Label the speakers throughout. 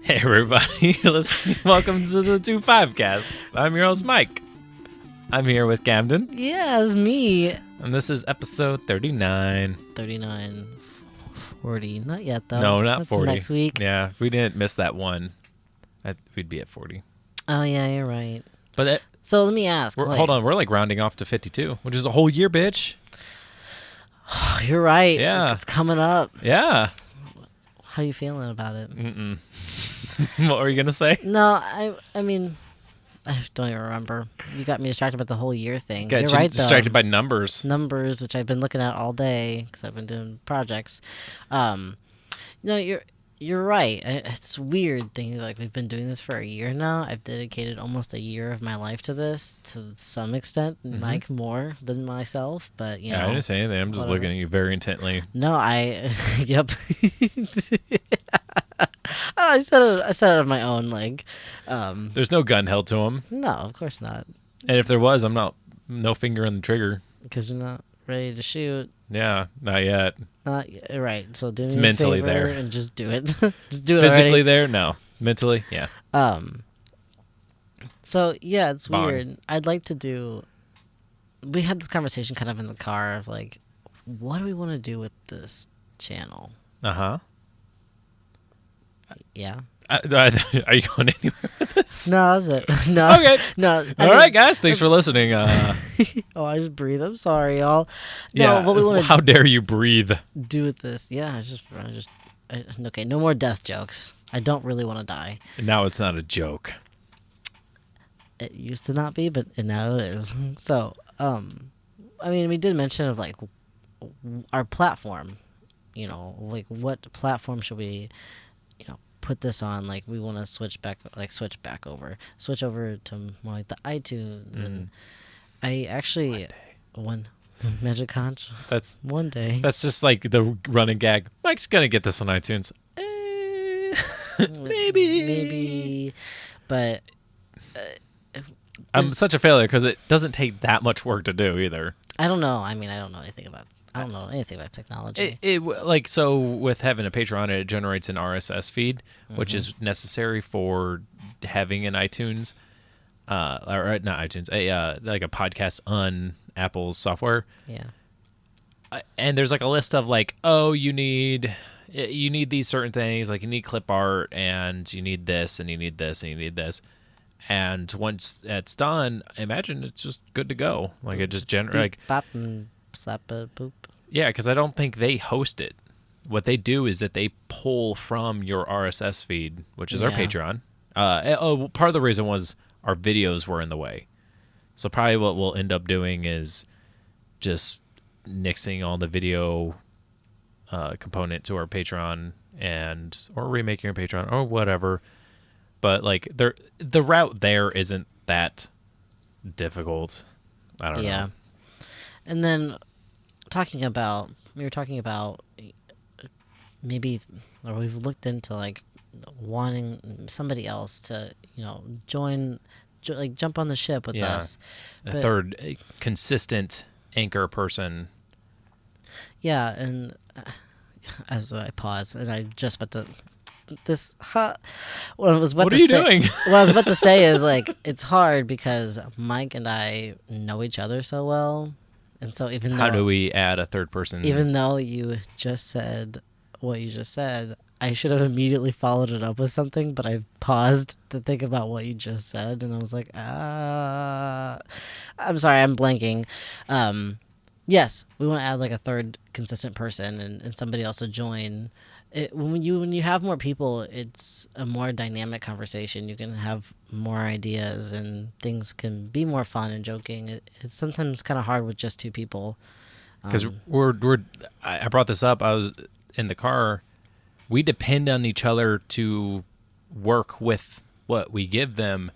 Speaker 1: Hey everybody, welcome to the two5 cast. I'm your host Mike. I'm here with Camden.
Speaker 2: Yeah, it's me.
Speaker 1: And this is episode 39.
Speaker 2: 39, 40. Not yet, though.
Speaker 1: No, not
Speaker 2: That's
Speaker 1: 40.
Speaker 2: next week.
Speaker 1: Yeah, if we didn't miss that one, we'd be at 40.
Speaker 2: Oh, yeah, you're right.
Speaker 1: But
Speaker 2: so let me ask.
Speaker 1: hold on, we're like rounding off to 52, which is a whole year, bitch.
Speaker 2: Oh, you're right.
Speaker 1: Yeah.
Speaker 2: It's coming up.
Speaker 1: Yeah.
Speaker 2: How are you feeling about it?
Speaker 1: What were you going to say?
Speaker 2: No, I mean, I don't even remember. You got me distracted about the whole year thing.
Speaker 1: Got
Speaker 2: You're
Speaker 1: you
Speaker 2: right,
Speaker 1: distracted
Speaker 2: though.
Speaker 1: by numbers.
Speaker 2: Numbers, which I've been looking at all day because I've been doing projects. You're right. It's weird thinking like we've been doing this for a year now. I've dedicated almost a year of my life to this, to some extent, Mike more than myself. But you know,
Speaker 1: I didn't say anything. I'm just looking at you very intently.
Speaker 2: No, yep. I said it on my own.
Speaker 1: There's no gun held to him,
Speaker 2: No, of course not,
Speaker 1: and if there was, I'm no finger on the trigger.
Speaker 2: because you're not ready to shoot.
Speaker 1: Yeah, not yet.
Speaker 2: Right. So do me a
Speaker 1: mentally
Speaker 2: favor
Speaker 1: there.
Speaker 2: and just do it. Just do it
Speaker 1: Physically
Speaker 2: already.
Speaker 1: there? No. Mentally? Yeah.
Speaker 2: So yeah, it's
Speaker 1: Bond.
Speaker 2: weird. I'd like to do. We had this conversation kind of in the car of like, what do we want to do with this channel?
Speaker 1: Uh-huh.
Speaker 2: Yeah.
Speaker 1: Are you going anywhere with this?
Speaker 2: No, that's it. No.
Speaker 1: Okay.
Speaker 2: No.
Speaker 1: All right, guys. Thanks for listening.
Speaker 2: Oh, I just breathe. I'm sorry, y'all. No,
Speaker 1: yeah.
Speaker 2: what we want to
Speaker 1: How dare you breathe?
Speaker 2: do with this? Yeah, okay. No more death jokes. I don't really want to die.
Speaker 1: Now it's not a joke.
Speaker 2: It used to not be, but now it is. So, I mean, we did mention of like our platform. You know, like what platform should we, put this on? Like we want to switch over to more like the iTunes, and I actually one Magic Conch.
Speaker 1: That's
Speaker 2: one day.
Speaker 1: That's just like the running gag. Mike's gonna get this on iTunes.
Speaker 2: Maybe, but.
Speaker 1: I'm such a failure because it doesn't take that much work to do either.
Speaker 2: I don't know. I mean, I don't know anything about technology.
Speaker 1: So with having a Patreon, it generates an RSS feed, which is necessary for having an iTunes, or not iTunes, like a podcast on Apple's software.
Speaker 2: Yeah.
Speaker 1: And there's like a list of like, oh, you need these certain things, like you need clip art, and you need this, and you need this, and you need this. And once that's done, imagine it's just good to go. Like it just
Speaker 2: Beep, bop, and slap a boop.
Speaker 1: Yeah, because I don't think they host it. What they do is that they pull from your RSS feed, which is our Patreon. Part of the reason was our videos were in the way. So probably what we'll end up doing is just nixing all the video component to our Patreon or remaking our Patreon or whatever. But like the route there isn't that difficult. I don't know.
Speaker 2: Yeah. And then we were talking about maybe, or we've looked into like wanting somebody else to, jump on the ship with us.
Speaker 1: A third consistent anchor person.
Speaker 2: Yeah, and as I pause, and I just about to. What
Speaker 1: are you doing?
Speaker 2: What I was about to say is like it's hard because Mike and I know each other so well, and so
Speaker 1: how do we add a third person?
Speaker 2: Even though you just said what you just said, I should have immediately followed it up with something, but I paused to think about what you just said, and I was like, I'm sorry, I'm blanking. Yes, we want to add like a third consistent person and somebody else to join. When you have more people, it's a more dynamic conversation. You can have more ideas and things can be more fun and joking. It's sometimes kind of hard with just two people.
Speaker 1: Because I brought this up. I was in the car. We depend on each other to work with what we give them,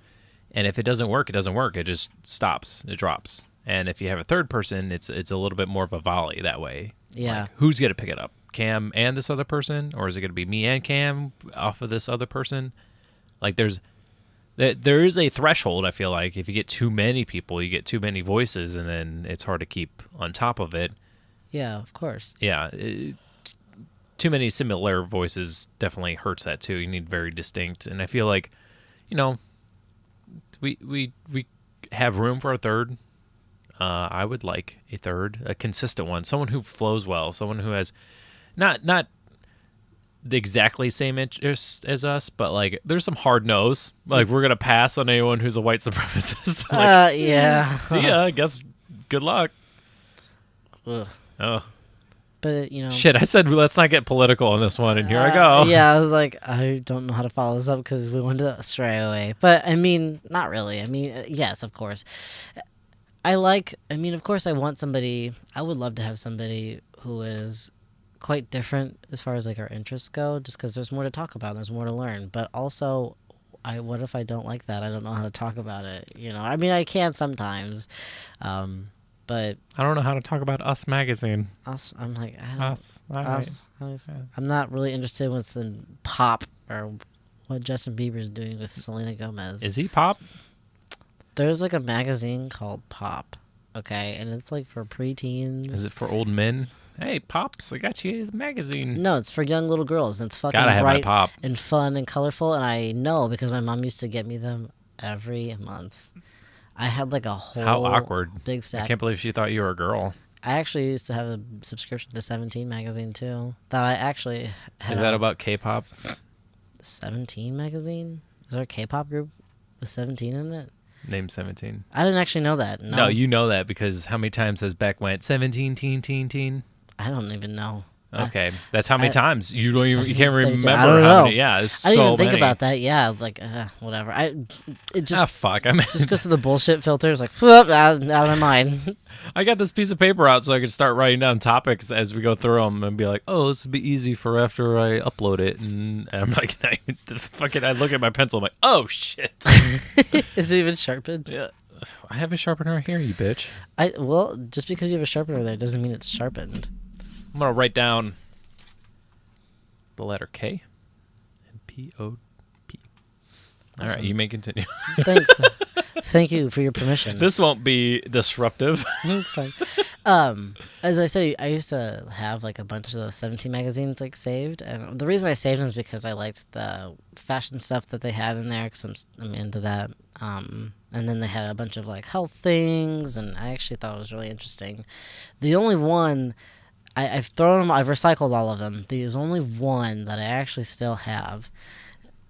Speaker 1: and if it doesn't work, it doesn't work. It just stops. It drops. And if you have a third person, it's a little bit more of a volley that way.
Speaker 2: Yeah.
Speaker 1: Like, who's gonna pick it up? Cam and this other person, or is it going to be me and Cam off of this other person? Like there is a threshold. I feel like if you get too many people, you get too many voices, and then it's hard to keep on top of it.
Speaker 2: Yeah, of course.
Speaker 1: Yeah, too many similar voices definitely hurts that too. You need very distinct, and I feel like, we have room for a third. I would like a third, a consistent one, someone who flows well, someone who has not the exactly same interests as us, but like there's some hard no's. Like we're gonna pass on anyone who's a white supremacist. Like,
Speaker 2: yeah.
Speaker 1: See ya. I guess. Good luck.
Speaker 2: Ugh.
Speaker 1: Oh.
Speaker 2: But
Speaker 1: Shit, I said let's not get political on this one, and here I go.
Speaker 2: Yeah, I was like, I don't know how to follow this up because we went to stray away. But I mean, not really. I mean, yes, of course. Of course, I want somebody. I would love to have somebody who is quite different as far as like our interests go, just because there's more to talk about, there's more to learn. But also, what if I don't like that? I don't know how to talk about it. I mean, I can sometimes. But
Speaker 1: I don't know how to talk about Us magazine.
Speaker 2: Us, I'm like,
Speaker 1: Us.
Speaker 2: Us. I'm not really interested in what's in pop or what Justin Bieber's doing with Selena Gomez.
Speaker 1: Is he pop?
Speaker 2: There's like a magazine called Pop, okay, and it's like for preteens.
Speaker 1: Is it for old men? Hey, Pops, I got you a magazine.
Speaker 2: No, it's for young little girls, and it's fucking
Speaker 1: Gotta have
Speaker 2: bright
Speaker 1: my Pop.
Speaker 2: and fun and colorful, and I know because my mom used to get me them every month. I had like a whole
Speaker 1: How awkward.
Speaker 2: Big stack.
Speaker 1: I can't believe she thought you were a girl.
Speaker 2: I actually used to have a subscription to 17 magazine too. That I actually had.
Speaker 1: Is that about K-pop?
Speaker 2: 17 magazine? Is there a K-pop group with 17 in it?
Speaker 1: Name 17.
Speaker 2: I didn't actually know that.
Speaker 1: No, you know that because how many times has Beck went 17 teen?
Speaker 2: I don't even know.
Speaker 1: Okay, that's how many times you don't even you can't
Speaker 2: 17.
Speaker 1: remember
Speaker 2: I don't
Speaker 1: how
Speaker 2: know.
Speaker 1: many. Yeah, it's
Speaker 2: I didn't
Speaker 1: so
Speaker 2: even think
Speaker 1: many.
Speaker 2: about that. Yeah, like whatever. It just
Speaker 1: fuck. I mean,
Speaker 2: just goes to the bullshit filters. Like whoop, out of my mind.
Speaker 1: I got this piece of paper out so I could start writing down topics as we go through them and be like, oh, this would be easy for after I upload it. And I'm like, this fucking. I look at my pencil. I'm like, oh shit.
Speaker 2: Is it even sharpened?
Speaker 1: Yeah. I have a sharpener here, you bitch.
Speaker 2: Well, just because you have a sharpener there doesn't mean it's sharpened.
Speaker 1: I'm gonna write down the letter K and P-O-P. All right, you may continue.
Speaker 2: Thanks. Thank you for your permission.
Speaker 1: This won't be disruptive.
Speaker 2: It's fine. As I said, I used to have like a bunch of the 17 magazines like saved, and the reason I saved them is because I liked the fashion stuff that they had in there because I'm into that. And then they had a bunch of like health things, and I actually thought it was really interesting. The only one I've thrown them, I've recycled all of them. There's only one that I actually still have,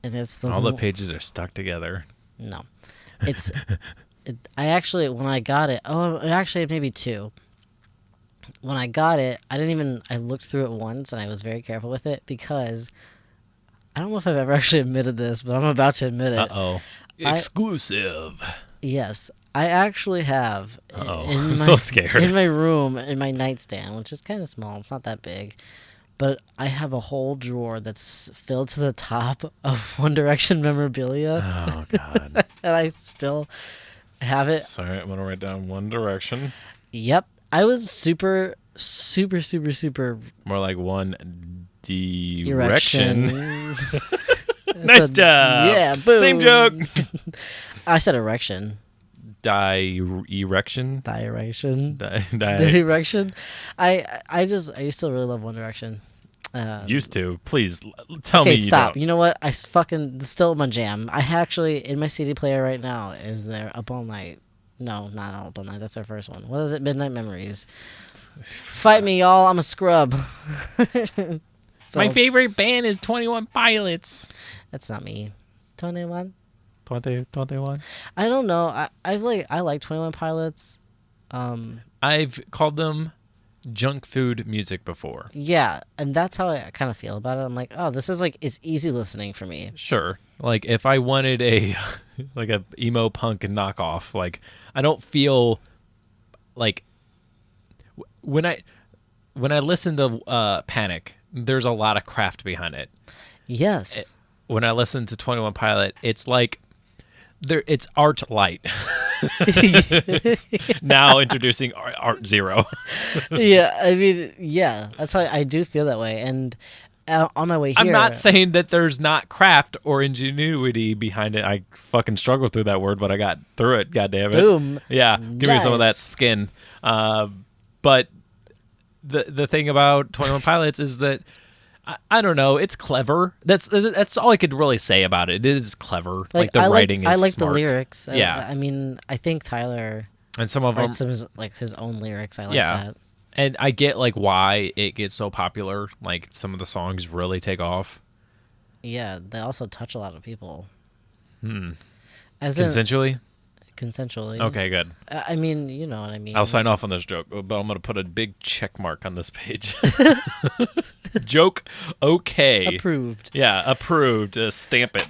Speaker 2: and it's the
Speaker 1: all the pages are stuck together.
Speaker 2: No, it's I actually when I got it. Oh, actually maybe two. When I got it, I looked through it once, and I was very careful with it because I don't know if I've ever actually admitted this, but I'm about to admit it.
Speaker 1: Uh-oh. Exclusive.
Speaker 2: Yes, I actually have.
Speaker 1: I'm so scared.
Speaker 2: In my room, in my nightstand, which is kind of small. It's not that big. But I have a whole drawer that's filled to the top of One Direction memorabilia.
Speaker 1: Oh, God.
Speaker 2: And I still have it.
Speaker 1: Sorry, I'm going to write down One Direction.
Speaker 2: Yep. I was super, super, super, super...
Speaker 1: More like One Direction. Nice job.
Speaker 2: Yeah, boom.
Speaker 1: Same joke.
Speaker 2: I said erection.
Speaker 1: Erection.
Speaker 2: Direction. Direction. I used to really love One Direction.
Speaker 1: Used to. Please tell me.
Speaker 2: Okay, stop.
Speaker 1: You
Speaker 2: You know what? It's still my jam. I actually in my CD player right now is there Up All Night. No, not Up All Night. That's our first one. What is it? Midnight Memories. Fight me, y'all. I'm a scrub.
Speaker 1: My favorite band is 21 Pilots.
Speaker 2: That's not me. 21.
Speaker 1: 21.
Speaker 2: I don't know. I like 21 Pilots.
Speaker 1: I've called them junk food music before.
Speaker 2: Yeah, and that's how I kind of feel about it. I'm like, oh, this is like it's easy listening for me.
Speaker 1: Sure. Like if I wanted a like a emo punk knockoff, like I don't feel like when I listen to Panic, there's a lot of craft behind it.
Speaker 2: Yes.
Speaker 1: When I listen to 21 Pilot, it's like it's art light. Now introducing art zero.
Speaker 2: Yeah, I mean, yeah, that's how I do feel that way. And on my way here,
Speaker 1: I'm not saying that there's not craft or ingenuity behind it. I fucking struggled through that word, but I got through it. God damn it.
Speaker 2: Boom.
Speaker 1: Yeah, give me some of that skin. But the thing about 21 Pilots is that I don't know. It's clever. That's all I could really say about it. It is clever. Like the writing is
Speaker 2: I like
Speaker 1: smart.
Speaker 2: the lyrics.
Speaker 1: Yeah.
Speaker 2: I mean, I think Tyler
Speaker 1: And some of them,
Speaker 2: writes some like his own lyrics. I like
Speaker 1: yeah.
Speaker 2: that.
Speaker 1: And I get like why it gets so popular. Like some of the songs really take off.
Speaker 2: Yeah, they also touch a lot of people. As
Speaker 1: Consensually?
Speaker 2: Consensually.
Speaker 1: Okay, good.
Speaker 2: I mean, you know what I mean.
Speaker 1: I'll sign off on this joke, but I'm going to put a big check mark on this page. Joke, okay.
Speaker 2: Approved.
Speaker 1: Yeah, approved. Stamp it.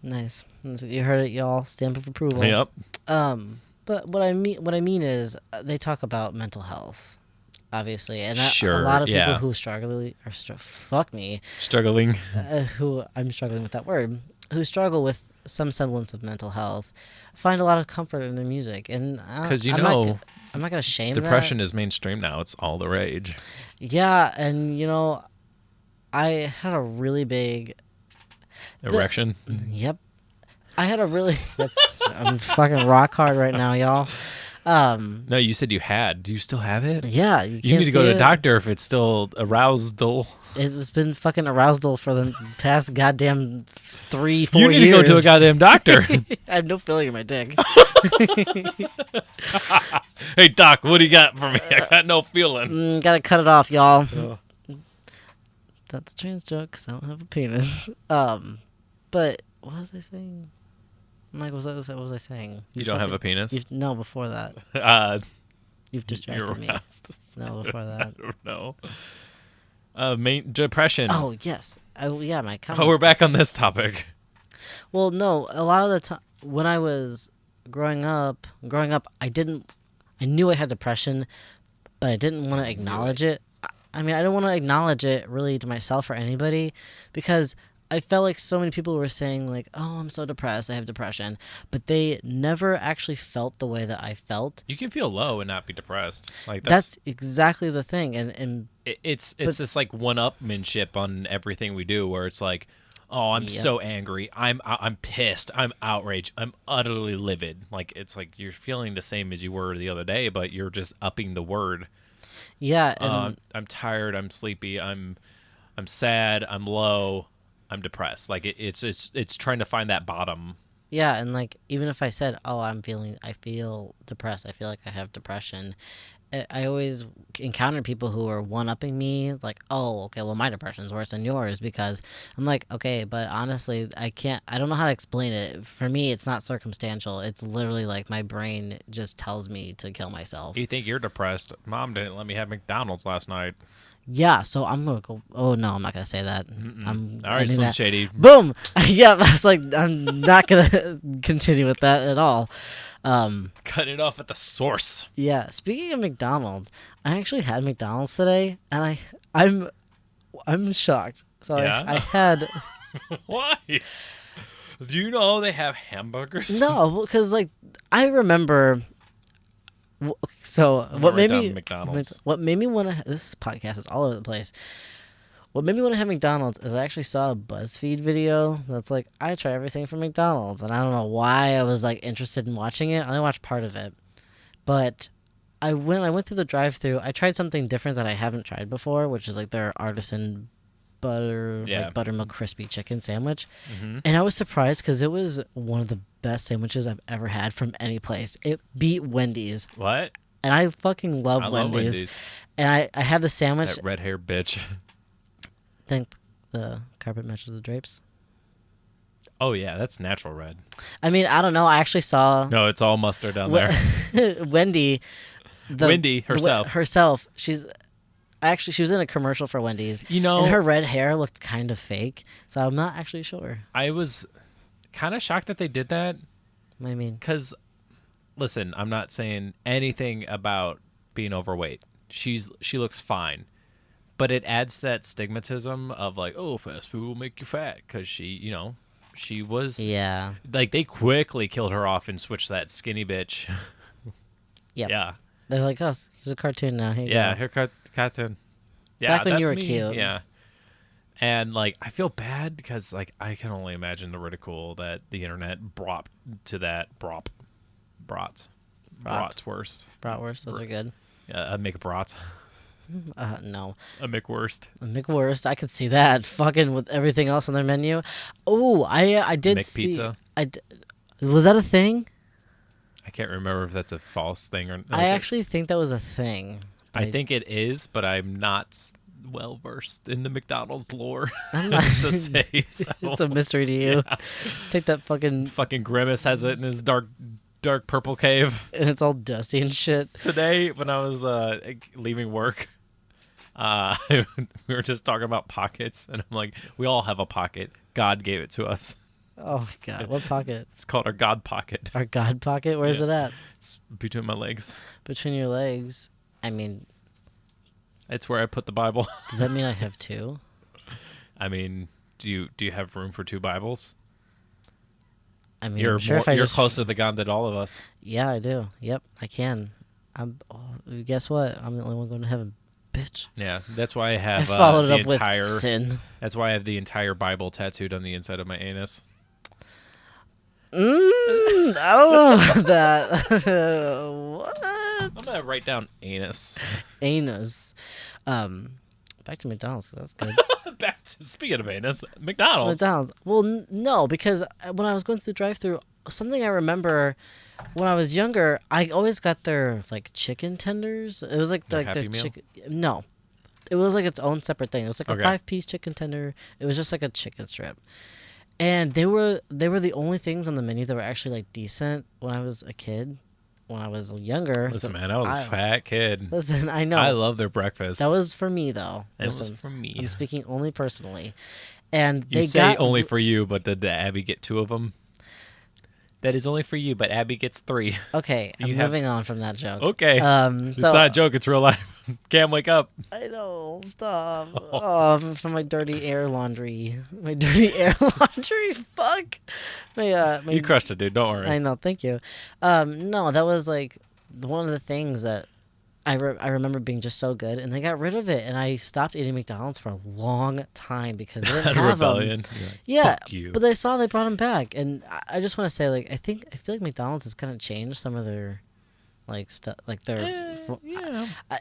Speaker 2: Nice. You heard it, y'all. Stamp of approval.
Speaker 1: Yep.
Speaker 2: But what I mean is they talk about mental health, obviously, and
Speaker 1: Sure,
Speaker 2: a lot of people
Speaker 1: yeah.
Speaker 2: who struggle are fuck me,
Speaker 1: Struggling.
Speaker 2: who I'm struggling with that word, who struggle with some semblance of mental health, find a lot of comfort in their music, and
Speaker 1: Because
Speaker 2: I'm not gonna shame
Speaker 1: depression
Speaker 2: that.
Speaker 1: is mainstream now. It's all the rage.
Speaker 2: Yeah, and I had a really big
Speaker 1: Erection.
Speaker 2: Yep. I had a really I'm fucking rock hard right now, y'all.
Speaker 1: No, you said you had. Do you still have it?
Speaker 2: Yeah,
Speaker 1: You need to go to a doctor if it's still arousal.
Speaker 2: It's been fucking arousal for the past goddamn 3-4 years.
Speaker 1: You need to go to a goddamn doctor.
Speaker 2: I have no feeling in my dick.
Speaker 1: Hey, doc, what do you got for me? I got no feeling.
Speaker 2: Gotta cut it off, y'all. That's a trans joke because I don't have a penis. But what was I saying? Mike, what was I saying?
Speaker 1: You don't have a penis?
Speaker 2: No, before that. You've distracted me. No, before that.
Speaker 1: I don't know. Depression.
Speaker 2: Oh, yes. Yeah, my comment.
Speaker 1: Oh, we're back on this topic.
Speaker 2: Well, no, a lot of the time when I was growing up, I knew I had depression, but I didn't want to acknowledge it. I mean, I don't want to acknowledge it really to myself or anybody because I felt like so many people were saying like, "Oh, I'm so depressed. I have depression," but they never actually felt the way that I felt.
Speaker 1: You can feel low and not be depressed. Like
Speaker 2: that's exactly the thing, and
Speaker 1: it's this like one-upmanship on everything we do, where it's like, "Oh, I'm so angry. I'm pissed. I'm outraged. I'm utterly livid." Like it's like you're feeling the same as you were the other day, but you're just upping the word.
Speaker 2: Yeah, and
Speaker 1: I'm tired. I'm sleepy. I'm sad. I'm low. I'm depressed. Like it's trying to find that bottom.
Speaker 2: Yeah, and like even if I said, "Oh, I feel depressed. I feel like I have depression," I always encounter people who are one-upping me, like, "Oh, okay, well my depression's worse than yours," because I'm like, okay, but honestly, I don't know how to explain it. For me, it's not circumstantial. It's literally like my brain just tells me to kill myself.
Speaker 1: You think you're depressed? Mom didn't let me have McDonald's last night.
Speaker 2: Yeah, so I'm gonna go. Oh no, I'm not gonna say that.
Speaker 1: All right, Slim Shady.
Speaker 2: Boom. Yeah, I was like, I'm not gonna continue with that at all.
Speaker 1: Cut it off at the source.
Speaker 2: Yeah. Speaking of McDonald's, I actually had McDonald's today, and I'm shocked. So
Speaker 1: yeah?
Speaker 2: I had.
Speaker 1: Why? Do you know they have hamburgers?
Speaker 2: No, because like I remember. So what made me want to? This podcast is all over the place. What made me want to have McDonald's is I actually saw a BuzzFeed video that's like, I try everything from McDonald's, and I don't know why I was like interested in watching it. I only watched part of it, but I went through the drive-thru. I tried something different that I haven't tried before, which is like their artisan buttermilk crispy chicken sandwich, and I was surprised because it was one of the best sandwiches I've ever had from any place. It beat Wendy's.
Speaker 1: What?
Speaker 2: And I fucking love Wendy's. And I had the sandwich.
Speaker 1: That red hair bitch.
Speaker 2: Think the carpet matches the drapes.
Speaker 1: Oh yeah, that's natural red.
Speaker 2: I mean, I don't know. I actually saw.
Speaker 1: No, it's all mustard down there.
Speaker 2: Wendy
Speaker 1: herself.
Speaker 2: She was in a commercial for Wendy's.
Speaker 1: You know,
Speaker 2: and her red hair looked kind of fake, so I'm not actually sure.
Speaker 1: I was kind of shocked that they did that.
Speaker 2: I mean,
Speaker 1: because listen, I'm not saying anything about being overweight. She looks fine, but it adds that stigmatism of like, oh, fast food will make you fat, because she was like they quickly killed her off and switched that skinny bitch.
Speaker 2: Yep.
Speaker 1: Yeah.
Speaker 2: They're like, oh, here's a cartoon now. Here you go.
Speaker 1: Her cartoon. Yeah,
Speaker 2: back when
Speaker 1: that's
Speaker 2: you were
Speaker 1: me.
Speaker 2: cute.
Speaker 1: Yeah. And like I feel bad because like I can only imagine the ridicule that the internet brought to that bratwurst.
Speaker 2: Bratwurst, those are good.
Speaker 1: Yeah, I'd make a brat.
Speaker 2: No.
Speaker 1: A McWurst.
Speaker 2: A McWurst, I could see that. Fucking with everything else on their menu. Oh, I did see.
Speaker 1: McPizza.
Speaker 2: Was that a thing?
Speaker 1: I can't remember if that's a false thing or.
Speaker 2: I actually think that was a thing.
Speaker 1: I think it is, but I'm not well versed in the McDonald's lore.
Speaker 2: I'm not
Speaker 1: to say so.
Speaker 2: It's a mystery to you.
Speaker 1: Yeah.
Speaker 2: Take that fucking
Speaker 1: Grimace has it in his dark purple cave.
Speaker 2: and it's all dusty and shit.
Speaker 1: Today, when I was leaving work, we were just talking about pockets, and I'm like, we all have a pocket. God gave it to us.
Speaker 2: Oh my god, what pocket?
Speaker 1: It's called our God pocket.
Speaker 2: Our God pocket? Where's it at?
Speaker 1: It's between my legs.
Speaker 2: Between your legs. I mean,
Speaker 1: it's where I put the Bible.
Speaker 2: does that mean I have two?
Speaker 1: I mean, do you have room for two Bibles?
Speaker 2: I mean,
Speaker 1: You're
Speaker 2: sure.
Speaker 1: you're closer to God than all of us.
Speaker 2: Yeah, I do. Yep, I can. Guess what? I'm the only one going to heaven, bitch.
Speaker 1: Yeah, that's why I have
Speaker 2: I followed
Speaker 1: the
Speaker 2: it up
Speaker 1: entire.
Speaker 2: with sin.
Speaker 1: That's why I have the entire Bible tattooed on the inside of my anus.
Speaker 2: I don't know about that. What?
Speaker 1: I'm gonna write down anus.
Speaker 2: Anus. Back to McDonald's. That's good.
Speaker 1: Speaking of anus, McDonald's.
Speaker 2: Well, no, because when I was going through the drive-thru, something I remember when I was younger, I always got their like chicken tenders. It was like
Speaker 1: Their
Speaker 2: their
Speaker 1: Happy Meal?
Speaker 2: chicken. No, it was like its own separate thing. It was like
Speaker 1: Okay.
Speaker 2: a 5-piece chicken tender. It was just like a chicken strip, and they were the only things on the menu that were actually like decent when I was a kid. When I was younger.
Speaker 1: Listen, man, I was a fat kid.
Speaker 2: Listen, I know.
Speaker 1: I love their breakfast.
Speaker 2: That was for me, though.
Speaker 1: It
Speaker 2: Listen,
Speaker 1: was for me.
Speaker 2: I'm speaking only personally. And
Speaker 1: You
Speaker 2: they
Speaker 1: say
Speaker 2: got
Speaker 1: only for you, but did Abby get 2 of them? That is only for you, but Abby gets 3.
Speaker 2: Okay, I'm moving on from that joke.
Speaker 1: Okay. It's not a joke. It's real life. Can't wake up.
Speaker 2: I know. Stop. From my dirty air laundry. My dirty air laundry. Fuck. My
Speaker 1: You crushed it, dude. Don't worry.
Speaker 2: I know. Thank you. No, that was like one of the things that I remember being just so good, and they got rid of it, and I stopped eating McDonald's for a long time because they didn't
Speaker 1: Had a
Speaker 2: have 'em.
Speaker 1: rebellion. You're like,
Speaker 2: Yeah,
Speaker 1: fuck you.
Speaker 2: but they brought them back, and I just want to say, like, I feel like McDonald's has kind of changed some of their, like, stuff, like their,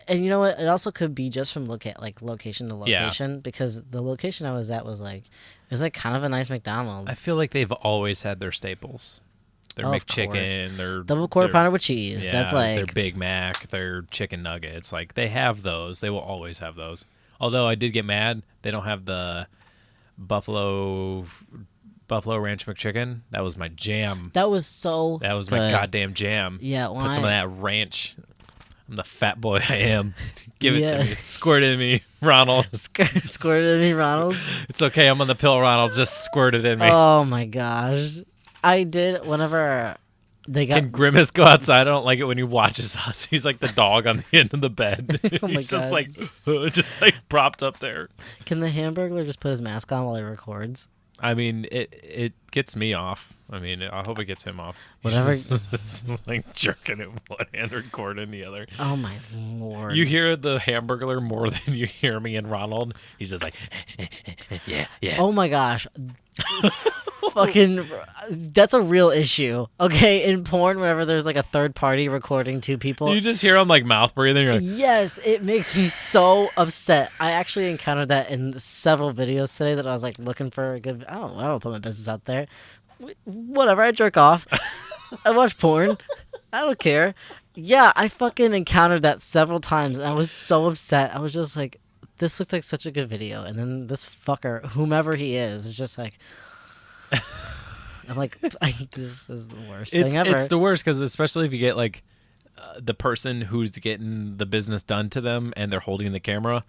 Speaker 2: and you know what? It also could be just from location to location, because the location I was at was like, it was like kind of a nice McDonald's.
Speaker 1: I feel like they've always had their staples. Their
Speaker 2: Of
Speaker 1: McChicken, their
Speaker 2: double quarter pounder with cheese.
Speaker 1: Yeah,
Speaker 2: That's like
Speaker 1: their Big Mac, their chicken nuggets. Like, they have those. They will always have those. Although I did get mad, they don't have the Buffalo Ranch McChicken. That was my jam.
Speaker 2: That was so
Speaker 1: That was
Speaker 2: good.
Speaker 1: my goddamn jam.
Speaker 2: Yeah,
Speaker 1: Put some of that ranch. I'm the fat boy I am. Give it to me. Squirt it in me, Ronald.
Speaker 2: Squirt it in me, Ronald.
Speaker 1: It's okay. I'm on the pill, Ronald. Just squirt it in me.
Speaker 2: Oh my gosh. I did whenever they got.
Speaker 1: Can Grimace go outside? I don't like it when he watches us. He's like the dog on the end of the bed.
Speaker 2: Oh my
Speaker 1: He's just
Speaker 2: God.
Speaker 1: just like propped up there.
Speaker 2: Can the Hamburglar just put his mask on while he records?
Speaker 1: I mean, it gets me off. I mean, I hope it gets him off.
Speaker 2: Whatever.
Speaker 1: He's just like jerking it with one hand, recording the other.
Speaker 2: Oh my lord.
Speaker 1: You hear the Hamburglar more than you hear me and Ronald. He's just like, yeah.
Speaker 2: Oh my gosh. Fucking, that's a real issue. Okay, in porn, whenever there's like a third party recording 2 people.
Speaker 1: You just hear him like mouth breathing. You're like,
Speaker 2: Yes, it makes me so upset. I actually encountered that in several videos today that I was like looking for a good. I don't want to put my business out there. Whatever, I jerk off. I watch porn. I don't care. Yeah, I fucking encountered that several times, and I was so upset. I was just like, this looked like such a good video, and then this fucker, whomever he is just like. I'm like, this is the worst thing ever.
Speaker 1: It's the worst because especially if you get like the person who's getting the business done to them and they're holding the camera,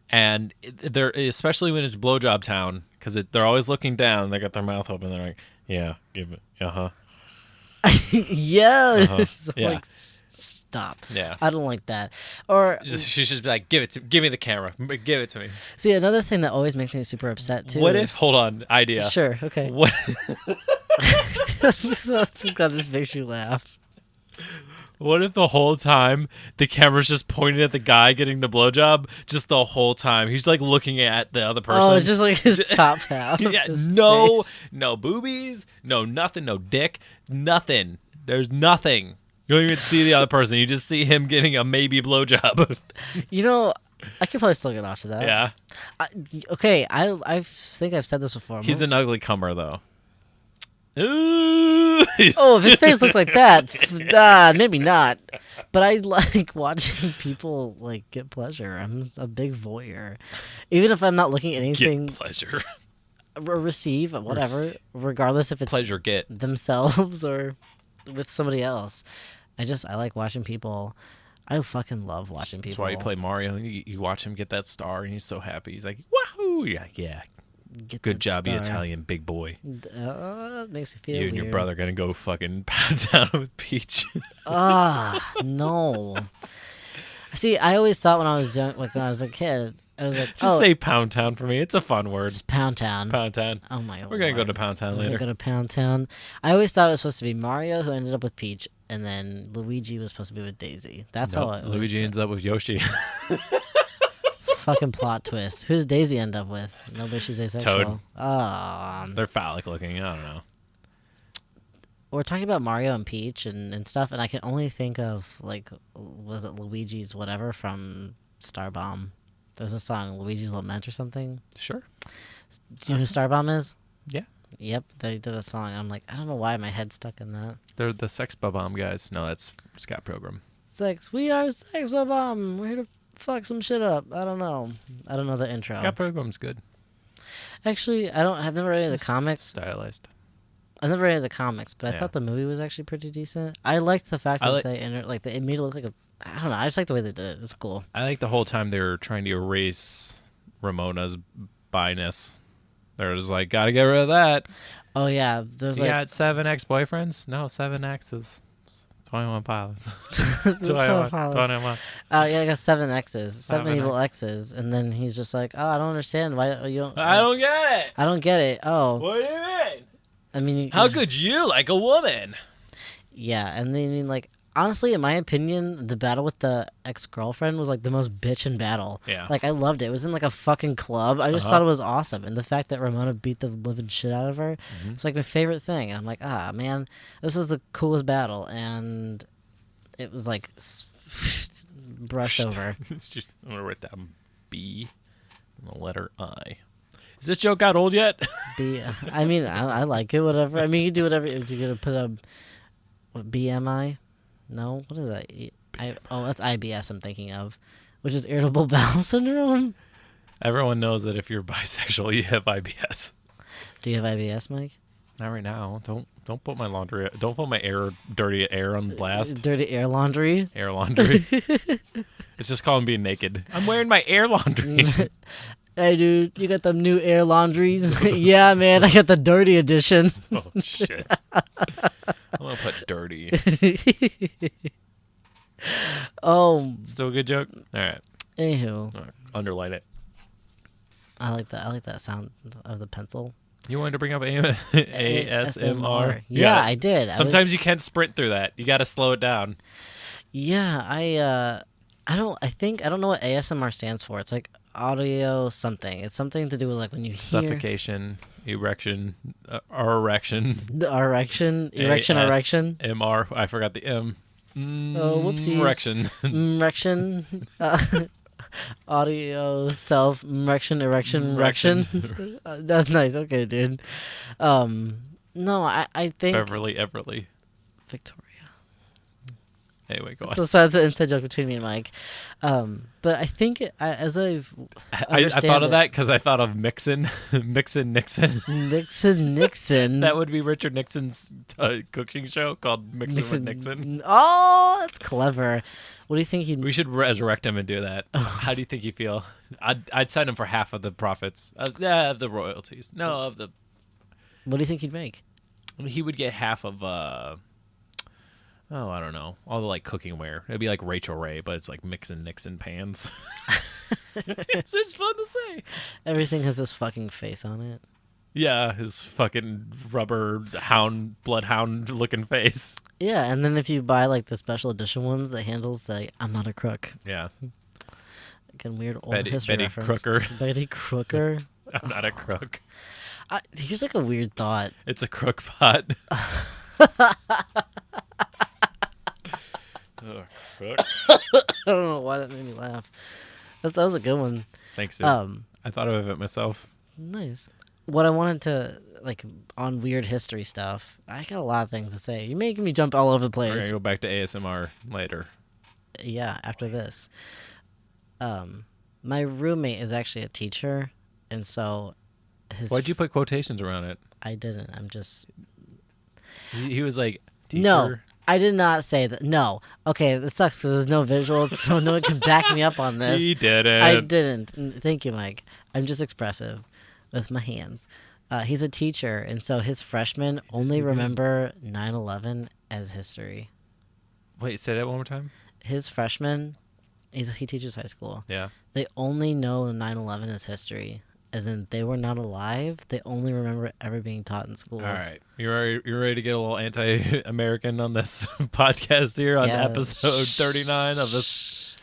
Speaker 1: and they're especially when it's blowjob town because they're always looking down. They got their mouth open. They're like, yeah, give it,
Speaker 2: Yes.
Speaker 1: Yeah.
Speaker 2: Like, stop.
Speaker 1: Yeah.
Speaker 2: I don't like that. Or
Speaker 1: She should be like, give me the camera, give it to me.
Speaker 2: see, another thing that always makes me super upset too.
Speaker 1: What
Speaker 2: is,
Speaker 1: if? Hold on, idea.
Speaker 2: Sure. Okay.
Speaker 1: What?
Speaker 2: I'm so glad this makes you laugh.
Speaker 1: What if the whole time the camera's just pointed at the guy getting the blowjob, just the whole time he's like looking at the other person?
Speaker 2: Oh, it's just like his top half.
Speaker 1: Yeah,
Speaker 2: his
Speaker 1: no
Speaker 2: face.
Speaker 1: boobies, no nothing, no dick, nothing. There's nothing. You don't even see the other person. You just see him getting a maybe blowjob.
Speaker 2: You know, I could probably still get off to that.
Speaker 1: Yeah.
Speaker 2: Okay, I think I've said this before.
Speaker 1: He's an ugly comer, though. Ooh.
Speaker 2: Oh, if his face looked like that, maybe not. But I like watching people like get pleasure. I'm a big voyeur, even if I'm not looking at anything.
Speaker 1: Get pleasure.
Speaker 2: Or receive whatever, regardless if it's
Speaker 1: Pleasure get
Speaker 2: themselves or with somebody else. I like watching people. I fucking love watching people.
Speaker 1: That's why you play Mario. You watch him get that star, and he's so happy. He's like, wahoo! Yeah. Good job, you Italian big boy.
Speaker 2: Makes me feel
Speaker 1: You and
Speaker 2: weird.
Speaker 1: your brother gonna go fucking pound down with Peach.
Speaker 2: No. See, I always thought when I was young, like when I was a kid, I was like,
Speaker 1: Just say Pound Town for me. It's a fun word.
Speaker 2: It's Pound Town.
Speaker 1: Pound Town.
Speaker 2: Oh my god.
Speaker 1: We're gonna go to Pound Town later.
Speaker 2: We're gonna go to Pound Town. I always thought it was supposed to be Mario who ended up with Peach, and then Luigi was supposed to be with Daisy. That's how it
Speaker 1: Luigi ends up with Yoshi.
Speaker 2: Fucking plot twist. Who's Daisy end up with? Nobody she's asexual.
Speaker 1: Toad. They're phallic looking. I don't know.
Speaker 2: We're talking about Mario and Peach and stuff, and I can only think of, like, was it Luigi's whatever from Starbomb? There's a song, Luigi's Lament or something.
Speaker 1: Sure.
Speaker 2: Do you know who Starbomb is?
Speaker 1: Yeah.
Speaker 2: Yep, they did a song. I'm like, I don't know why my head's stuck in that.
Speaker 1: They're the Sex Bomb guys. No, that's Scott Pilgrim.
Speaker 2: Sex. We are Sex Bomb. We're here to fuck some shit up. I don't know the intro.
Speaker 1: Scott Pilgrim's good.
Speaker 2: Actually, I've never read any of the comics.
Speaker 1: Stylized.
Speaker 2: I've never read any of the comics, but I
Speaker 1: Yeah.
Speaker 2: thought the movie was actually pretty decent. I liked the fact that it made it look like I don't know. I just like the way they did it. It's cool.
Speaker 1: I like the whole time they were trying to erase Ramona's bi-ness. They're just like, gotta get rid of that.
Speaker 2: Oh yeah, there's
Speaker 1: You
Speaker 2: like
Speaker 1: got 7 ex-boyfriends? No, 7 exes. 21 pilots.
Speaker 2: 21 pilots.
Speaker 1: 21.
Speaker 2: Yeah, I got 7 X's, 7
Speaker 1: 7
Speaker 2: evil X's, and then he's just like, oh, I don't understand why you don't.
Speaker 1: I don't get it.
Speaker 2: I don't get it. Oh,
Speaker 1: What do you mean?
Speaker 2: I mean,
Speaker 1: How could you like a woman?
Speaker 2: Yeah, and then I mean, like, honestly, in my opinion, the battle with the ex-girlfriend was like the most bitchin' battle.
Speaker 1: Yeah.
Speaker 2: Like, I loved it. It was in like a fucking club. I just thought it was awesome, and the fact that Ramona beat the living shit out of her, it's like my favorite thing. And I'm like, man, this is the coolest battle, and it was like brushed over.
Speaker 1: It's just, I'm gonna write down B and the letter I. Is this joke got old yet?
Speaker 2: I mean, I like it. Whatever. I mean, you can do whatever. If you're gonna put a what, BMI. No, what is that? That's IBS. I'm thinking of, which is irritable bowel syndrome.
Speaker 1: Everyone knows that if you're bisexual, you have IBS.
Speaker 2: Do you have IBS, Mike?
Speaker 1: Not right now. Don't put my laundry. Don't put my dirty air on blast.
Speaker 2: Dirty air laundry.
Speaker 1: Air laundry. It's just calling being naked. I'm wearing my air laundry.
Speaker 2: Hey, dude, you got them new air laundries? Yeah, man, I got the dirty edition.
Speaker 1: Oh shit! I'm gonna put dirty.
Speaker 2: Oh,
Speaker 1: Still a good joke. All right.
Speaker 2: Anywho,
Speaker 1: All right. Underline it.
Speaker 2: I like that sound of the pencil.
Speaker 1: You wanted to bring up ASMR?
Speaker 2: Yeah, I did.
Speaker 1: Sometimes you can't sprint through that. You got to slow it down.
Speaker 2: Yeah, I don't know what ASMR stands for. It's like audio something. It's something to do with like when you hear
Speaker 1: Suffocation, erection, erection.
Speaker 2: the erection.
Speaker 1: MR. I forgot the M.
Speaker 2: Whoopsies.
Speaker 1: Erection.
Speaker 2: Erection. Audio self erection. That's nice. Okay, dude. No, I think
Speaker 1: Beverly Everly.
Speaker 2: Victoria.
Speaker 1: Anyway, go on.
Speaker 2: So that's an inside joke between me and Mike. But I think
Speaker 1: I thought of that because I thought of Nixon. Nixon.
Speaker 2: Nixon.
Speaker 1: That would be Richard Nixon's cooking show called Mixing with Nixon.
Speaker 2: Oh, that's clever. What do you think he'd...
Speaker 1: We should resurrect him and do that. How do you think he'd feel? I'd sign him for half of the profits. Of the royalties. No, of the...
Speaker 2: What do you think he'd make?
Speaker 1: He would get half of... I don't know. All the like cooking ware. It'd be like Rachel Ray, but it's like Mixin' Nixon pans. It's just fun to say.
Speaker 2: Everything has this fucking face on it.
Speaker 1: Yeah, his fucking rubber bloodhound looking face.
Speaker 2: Yeah, and then if you buy like the special edition ones, the handles say "I'm not a crook."
Speaker 1: Yeah.
Speaker 2: Again, weird old history
Speaker 1: Betty
Speaker 2: reference.
Speaker 1: Crooker.
Speaker 2: Betty Crooker.
Speaker 1: I'm not a crook.
Speaker 2: Here's like a weird thought.
Speaker 1: It's a crook pot.
Speaker 2: I don't know why that made me laugh. That was a good one.
Speaker 1: Thanks, dude. I thought of it myself.
Speaker 2: Nice. What I wanted to, like, on weird history stuff, I got a lot of things to say. You're making me jump all over the
Speaker 1: We're
Speaker 2: place.
Speaker 1: going to go back to ASMR later.
Speaker 2: Yeah, after this. My roommate is actually a teacher, and so
Speaker 1: Why'd you put quotations around it?
Speaker 2: I didn't. I'm just...
Speaker 1: He was like, teacher?
Speaker 2: No, I did not say that. No. Okay, this sucks because there's no visual, so no one can back me up on this.
Speaker 1: He didn't.
Speaker 2: I didn't. Thank you, Mike. I'm just expressive with my hands. He's a teacher, and so his freshmen only remember 9/11 as history.
Speaker 1: Wait, say that one more time?
Speaker 2: His freshmen, he teaches high school.
Speaker 1: Yeah.
Speaker 2: They only know 9/11 as history. As in, they were not alive. They only remember it ever being taught in schools.
Speaker 1: All right. You're ready to get a little anti-American on this podcast here on episode 39 of this?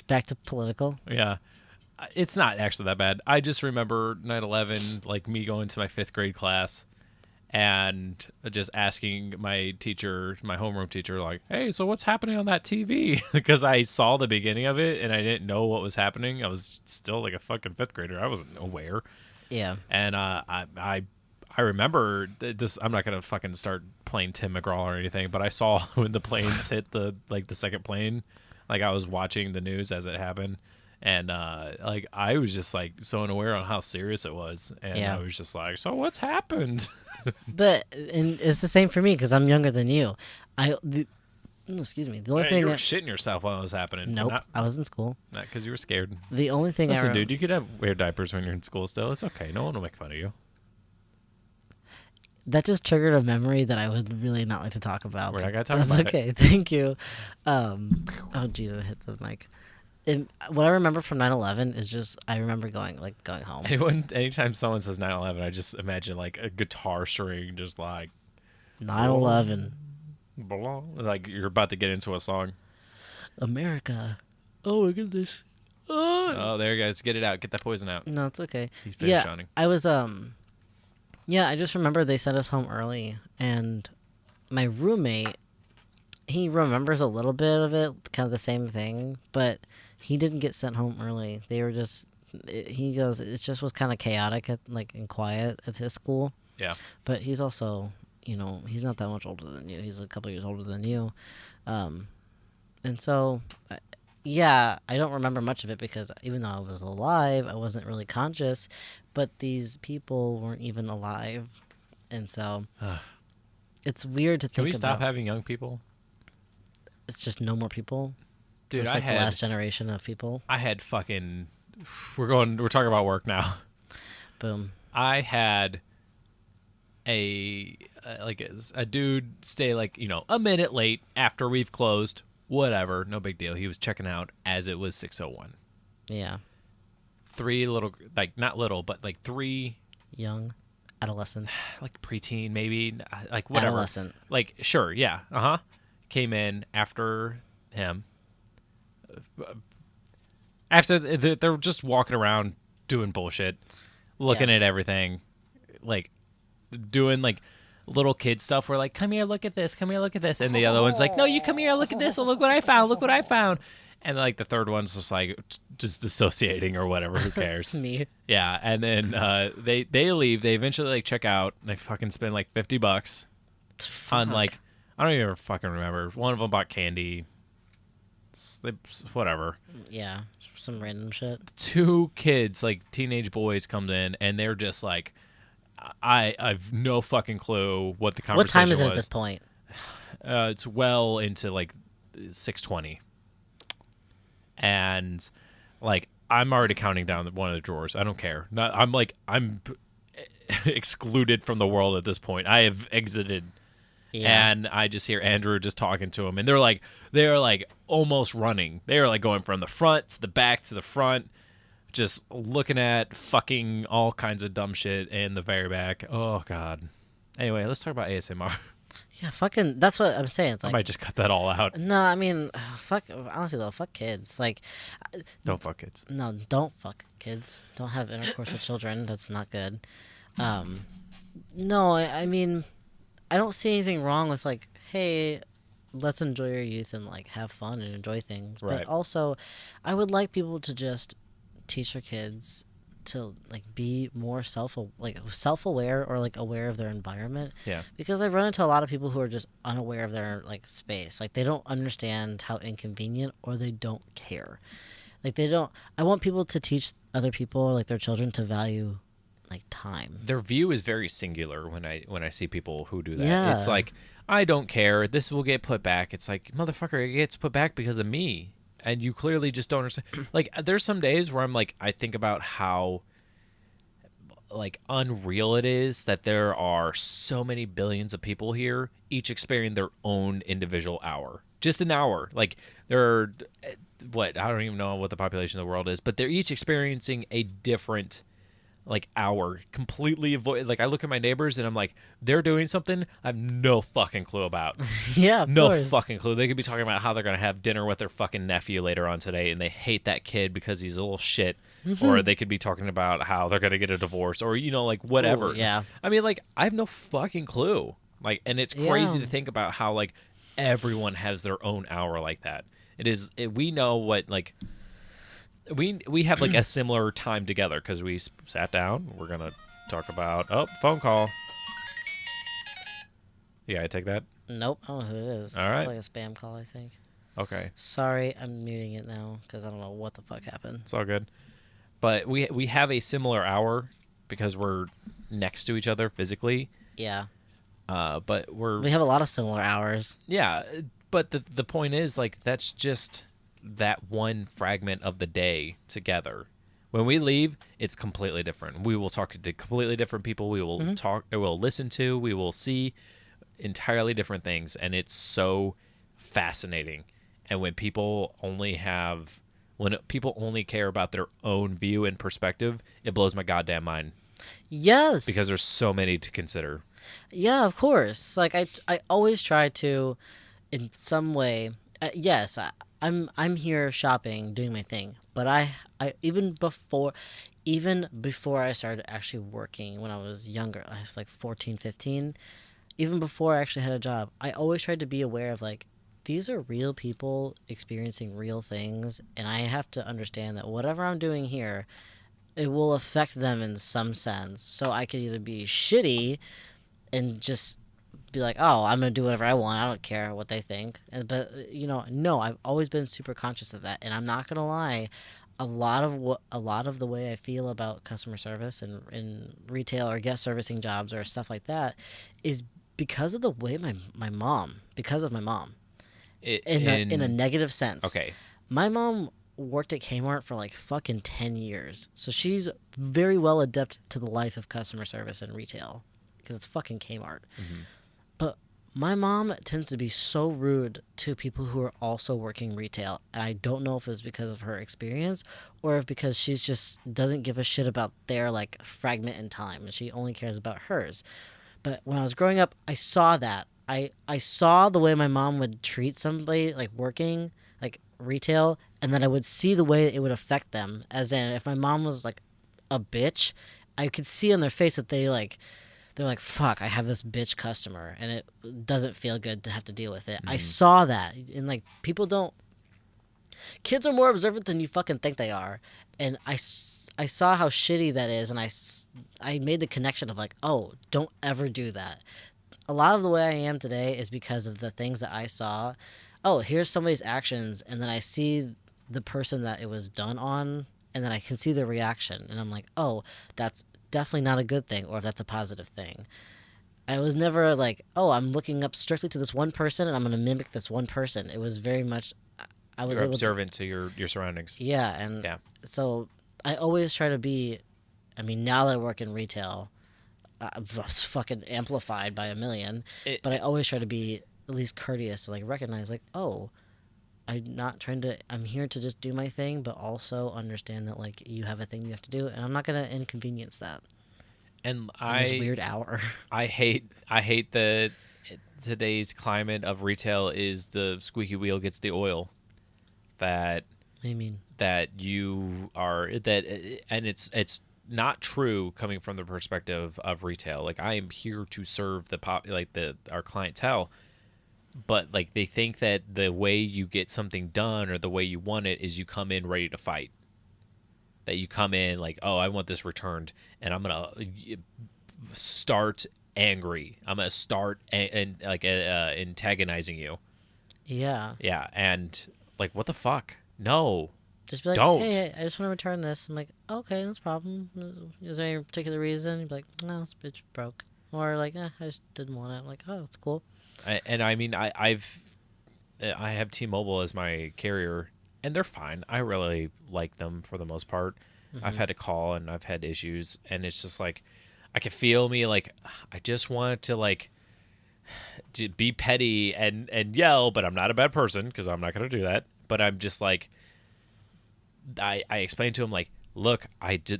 Speaker 2: Back to political.
Speaker 1: Yeah. It's not actually that bad. I just remember 9/11, like me going to my 5th grade class and just asking my teacher, my homeroom teacher, like, hey, so what's happening on that TV? Because I saw the beginning of it and I didn't know what was happening. I was still like a fucking 5th grader. I wasn't aware.
Speaker 2: Yeah.
Speaker 1: And I remember this. I'm not gonna fucking start playing Tim McGraw or anything, but I saw when the planes hit the second plane. Like I was watching the news as it happened, and like I was just like so unaware on how serious it was, and I was just like, so what's happened?
Speaker 2: But and it's the same for me because I'm younger than you. Excuse me. The only thing
Speaker 1: you were shitting yourself while it was happening.
Speaker 2: Nope, I was in school.
Speaker 1: Not because you were scared.
Speaker 2: The only thing
Speaker 1: Listen, dude, you could wear diapers when you're in school still. It's okay. No one will make fun of you.
Speaker 2: That just triggered a memory that I would really not like to talk about.
Speaker 1: We're not gonna talk
Speaker 2: that's
Speaker 1: about
Speaker 2: okay. Thank you. Oh, jeez, I hit the mic. What I remember from 9/11 is just I remember going home.
Speaker 1: Anytime someone says 9/11, I just imagine like a guitar string, just like
Speaker 2: 9/11.
Speaker 1: Like you're about to get into a song.
Speaker 2: America. Oh my goodness.
Speaker 1: Oh, there you guys, get it out. Get that poison out.
Speaker 2: No, it's okay.
Speaker 1: He's finished yawning.
Speaker 2: I was Yeah, I just remember they sent us home early, and my roommate, he remembers a little bit of it, kind of the same thing, but he didn't get sent home early. They were just, he goes, it just was kind of chaotic and quiet at his school.
Speaker 1: Yeah.
Speaker 2: But he's also, he's not that much older than you. He's a couple years older than you. And so, yeah, I don't remember much of it because even though I was alive, I wasn't really conscious. But these people weren't even alive. And so it's weird to think about.
Speaker 1: Can we stop having young people?
Speaker 2: It's just no more people.
Speaker 1: Dude,
Speaker 2: it's like the last generation of people.
Speaker 1: I had fucking... We're talking about work now.
Speaker 2: Boom.
Speaker 1: I had a dude stay a minute late after we've closed. Whatever, no big deal. He was checking out as it was 6:01.
Speaker 2: Yeah.
Speaker 1: 3 little, not little, but 3
Speaker 2: young adolescents,
Speaker 1: preteen maybe, whatever.
Speaker 2: Adolescent.
Speaker 1: Sure, yeah, came in after him. After they're just walking around doing bullshit, looking at everything, doing little kid stuff where come here, look at this, come here, look at this, and the other one's no, you come here, look at this, and look what I found, and the third one's just dissociating or whatever, who cares.
Speaker 2: Me.
Speaker 1: Yeah, and then they leave, they eventually check out, and they fucking spend $50 on I don't even fucking remember. One of them bought candy, whatever.
Speaker 2: Yeah, some random shit. 2
Speaker 1: kids, teenage boys, comes in, and they're just I've no fucking clue what the conversation was.
Speaker 2: What time is it at this point?
Speaker 1: It's well into 6:20, and I'm already counting down one of the drawers. I don't care. I'm excluded from the world at this point. I have exited, and I just hear Andrew just talking to him, and they're almost running. They are going from the front to the back to the front. Just looking at fucking all kinds of dumb shit in the very back. Oh, God. Anyway, let's talk about ASMR.
Speaker 2: Yeah, fucking, that's what I'm saying. It's
Speaker 1: I might just cut that all out.
Speaker 2: No, I mean, honestly, though, fuck kids.
Speaker 1: Don't fuck kids.
Speaker 2: No, don't fuck kids. Don't have intercourse with children. That's not good. No, I mean, I don't see anything wrong with, hey, let's enjoy your youth and like have fun and enjoy things.
Speaker 1: Right.
Speaker 2: But also, I would like people to just teach their kids to like be more self-aware or like aware of their environment.
Speaker 1: Yeah.
Speaker 2: Because I've run into a lot of people who are just unaware of their like space. Like they don't understand how inconvenient, or they don't care. Like they don't. I want people to teach other people, like their children, to value like time.
Speaker 1: Their view is very singular when I see people who do that.
Speaker 2: Yeah.
Speaker 1: It's like, I don't care. This will get put back. It's like, motherfucker, it gets put back because of me. And you clearly just don't understand. Like, there's some days where I'm like, I think about how like unreal it is that there are so many billions of people here, each experiencing their own individual hour. Just an hour. Like, there are, what, I don't even know what the population of the world is, but they're each experiencing a different like hour, completely avoid. Like, I look at my neighbors and I'm like, they're doing something I have no fucking clue about.
Speaker 2: Yeah, of
Speaker 1: No
Speaker 2: course.
Speaker 1: fucking clue. They could be talking about how they're gonna have dinner with their fucking nephew later on today, and they hate that kid because he's a little shit. Or they could be talking about how they're gonna get a divorce, or like whatever.
Speaker 2: Ooh, yeah.
Speaker 1: I mean, like, I have no fucking clue. Like, and it's crazy
Speaker 2: Yeah.
Speaker 1: to think about how like everyone has their own hour like that. We know what like. We have like a similar time together because we sat down. We're gonna talk about phone call. Yeah, I take that.
Speaker 2: Nope, I don't know who it is.
Speaker 1: All right.
Speaker 2: Like a spam call, I think.
Speaker 1: Okay,
Speaker 2: Sorry, I'm muting it now because I don't know what the fuck happened.
Speaker 1: it's all good. But we have a similar hour because we're next to each other physically.
Speaker 2: Yeah,
Speaker 1: But
Speaker 2: we have a lot of similar hours.
Speaker 1: yeah. But the point is, like, that's just that one fragment of the day together. When we leave, it's completely different. We will talk to completely different people. We will talk, or we'll listen to, we will see entirely different things, and it's so fascinating. And when people only care about their own view and perspective, it blows my goddamn mind
Speaker 2: Yes.
Speaker 1: because there's so many to consider.
Speaker 2: Yeah, of course. Like I always try to, in some way. Yes, I'm here shopping, doing my thing. But I even before I started actually working when I was younger, I was like 14, 15. Even before I actually had a job, I always tried to be aware of like, these are real people experiencing real things, and I have to understand that whatever I'm doing here, it will affect them in some sense. So I could either be shitty and just be like, oh, I'm going to do whatever I want. I don't care what they think. But, no, I've always been super conscious of that. And I'm not going to lie, a lot of the way I feel about customer service and in retail or guest servicing jobs or stuff like that is because of the way my mom, in a negative sense.
Speaker 1: Okay.
Speaker 2: My mom worked at Kmart for like fucking 10 years. So she's very well adept to the life of customer service and retail because it's fucking Kmart.
Speaker 1: Mm-hmm.
Speaker 2: But my mom tends to be so rude to people who are also working retail. And I don't know if it's because of her experience or if because she's just doesn't give a shit about their like fragment in time and she only cares about hers. But when I was growing up, I saw that. I saw the way my mom would treat somebody like working like retail, and then I would see the way it would affect them. As in, if my mom was like a bitch, I could see on their face that they're like, fuck, I have this bitch customer, and it doesn't feel good to have to deal with it. I saw that, and like kids are more observant than you fucking think they are, and I saw how shitty that is, and I made the connection of like, oh, don't ever do that. A lot of the way I am today is because of the things that I saw. Oh, here's somebody's actions, and then I see the person that it was done on, and then I can see their reaction, and I'm like, oh, that's definitely not a good thing, or if that's a positive thing. I was never like, oh, I'm looking up strictly to this one person, and I'm going to mimic this one person. It was very much, I was
Speaker 1: You're
Speaker 2: able
Speaker 1: observant to your surroundings.
Speaker 2: yeah, and
Speaker 1: Yeah.
Speaker 2: so I always try to be, I mean, now that I work in retail, I'm fucking amplified by a million, but I always try to be at least courteous to like recognize like, oh, I'm here to just do my thing, but also understand that like you have a thing you have to do, and I'm not gonna inconvenience that.
Speaker 1: And
Speaker 2: In this weird hour.
Speaker 1: I hate that today's climate of retail is the squeaky wheel gets the oil. That
Speaker 2: What do you mean?
Speaker 1: that you are that, and it's not true coming from the perspective of retail. Like, I am here to serve our clientele. but like they think that the way you get something done or the way you want it is you come in ready to fight. That you come in like, oh, I want this returned, and I'm gonna start angry. I'm gonna start antagonizing you.
Speaker 2: Yeah.
Speaker 1: Yeah, and like, what the fuck? No,
Speaker 2: Just be like,
Speaker 1: don't.
Speaker 2: hey, I just want to return this. I'm like, okay, no problem. Is there any particular reason? You'd be like, no, this bitch broke. Or like, I just didn't want it. I'm like, oh, it's cool.
Speaker 1: I mean, I have T-Mobile as my carrier, and they're fine. I really like them for the most part. I've had to call and I've had issues, and it's just like I can feel me like I just want to like to be petty and yell, but I'm not a bad person because I'm not gonna do that. But I'm just like I explained to him like, look,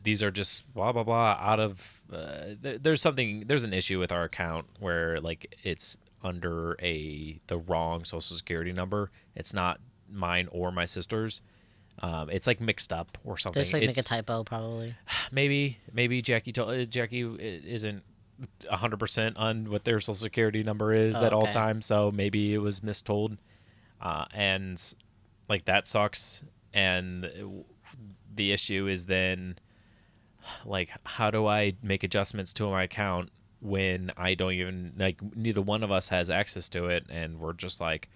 Speaker 1: these are just blah blah blah out of there's an issue with our account where like it's under the wrong social security number. It's not mine or my sister's. It's like mixed up or something.
Speaker 2: There's like make a typo probably.
Speaker 1: Maybe Jackie isn't 100% on what their social security number is at all times, so maybe it was mistold, and like that sucks. And the issue is then like, how do I make adjustments to my account when I don't even like neither one of us has access to it, and we're just like,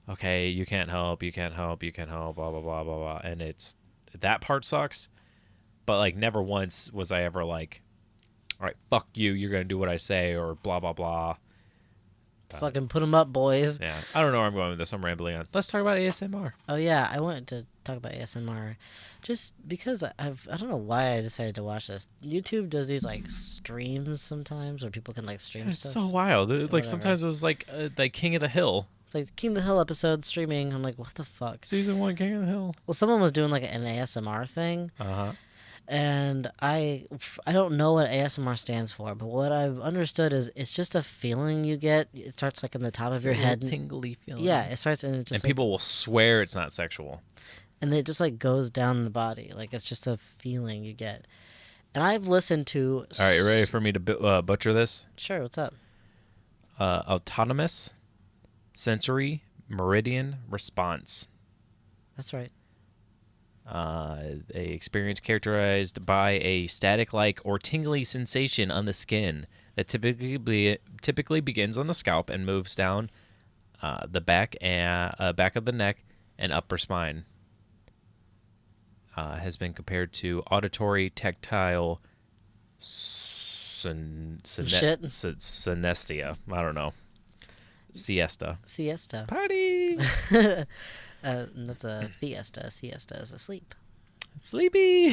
Speaker 1: okay, you can't help, blah blah blah blah blah, and it's that part sucks. But like never once was I ever like, all right, fuck you, you're gonna do what I say, or blah blah blah.
Speaker 2: Fucking put them up, boys.
Speaker 1: Yeah, I don't know where I'm going with this. I'm rambling on. Let's talk about ASMR.
Speaker 2: Oh yeah, I wanted to talk about ASMR, just because I don't know why I decided to watch this. YouTube does these like streams sometimes where people can like stream
Speaker 1: It's
Speaker 2: stuff.
Speaker 1: so wild. Like
Speaker 2: Whatever.
Speaker 1: sometimes it was like King of the Hill.
Speaker 2: Like King of the Hill episode streaming. I'm like, what the fuck?
Speaker 1: Season 1 King of the Hill.
Speaker 2: Well, someone was doing like an ASMR thing,
Speaker 1: Uh-huh.
Speaker 2: and I don't know what ASMR stands for, but what I've understood is it's just a feeling you get. It starts like in the top of your head.
Speaker 1: Tingly feeling.
Speaker 2: Yeah, it starts and it just
Speaker 1: And people will swear it's not sexual.
Speaker 2: and it just like goes down the body. Like it's just a feeling you get. And I've listened to.
Speaker 1: All right, you ready for me to butcher this?
Speaker 2: Sure, what's up?
Speaker 1: Autonomous sensory meridian response.
Speaker 2: That's right.
Speaker 1: A experience characterized by a static-like or tingly sensation on the skin that typically begins on the scalp and moves down the back of the neck and upper spine. Has been compared to auditory tactile synesthesia. I don't know. Siesta. Party.
Speaker 2: That's a fiesta. Siesta is a sleep.
Speaker 1: Sleepy.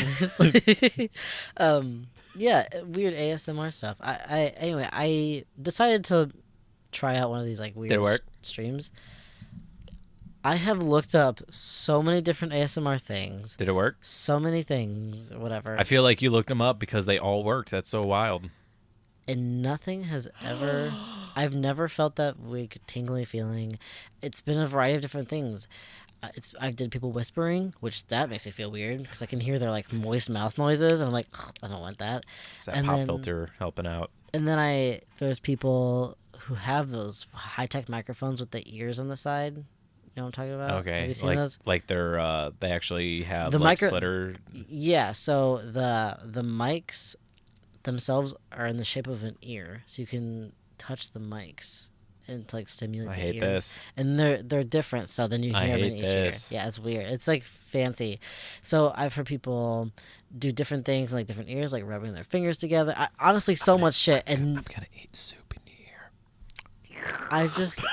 Speaker 2: Yeah, weird ASMR stuff. Anyway, I decided to try out one of these like weird
Speaker 1: Did it work?
Speaker 2: streams. I have looked up so many different ASMR things.
Speaker 1: Did it work?
Speaker 2: So many things, whatever.
Speaker 1: I feel like you looked them up because they all worked. That's so wild.
Speaker 2: And nothing has ever. I've never felt that weak, tingly feeling. It's been a variety of different things. I did people whispering, which that makes me feel weird because I can hear their like moist mouth noises, and I'm like, I don't want that.
Speaker 1: It's that pop filter helping out.
Speaker 2: And then there's people who have those high tech microphones with the ears on the side. You know what I'm talking about?
Speaker 1: Okay,
Speaker 2: Have you seen those?
Speaker 1: Like they're they actually have
Speaker 2: The
Speaker 1: like splitter.
Speaker 2: Yeah, so the mics themselves are in the shape of an ear, so you can touch the mics and to like stimulate the ears.
Speaker 1: I hate this.
Speaker 2: And they're different, so then you hear them in each ear. Yeah, it's weird. It's like fancy. So I've heard people do different things, like different ears, like rubbing their fingers together. Honestly, so much shit. And
Speaker 1: I'm gonna eat soup in your ear.
Speaker 2: I've just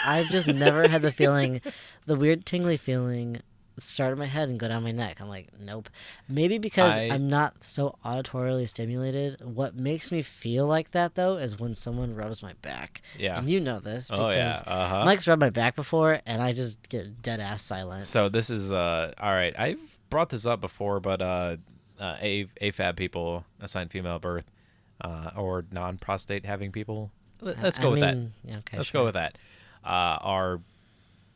Speaker 2: never had the feeling, the weird tingly feeling start in my head and go down my neck. I'm like, nope. Maybe because I'm not so auditorily stimulated. What makes me feel like that though is when someone rubs my back.
Speaker 1: Yeah.
Speaker 2: And you know this because
Speaker 1: Uh-huh.
Speaker 2: Mike's rubbed my back before and I just get dead ass silent.
Speaker 1: So this is all right. I've brought this up before, but AFAB people, assigned female birth, or non-prostate having people. Let's go with that.
Speaker 2: Yeah, okay,
Speaker 1: Let's
Speaker 2: sure.
Speaker 1: go with that. Are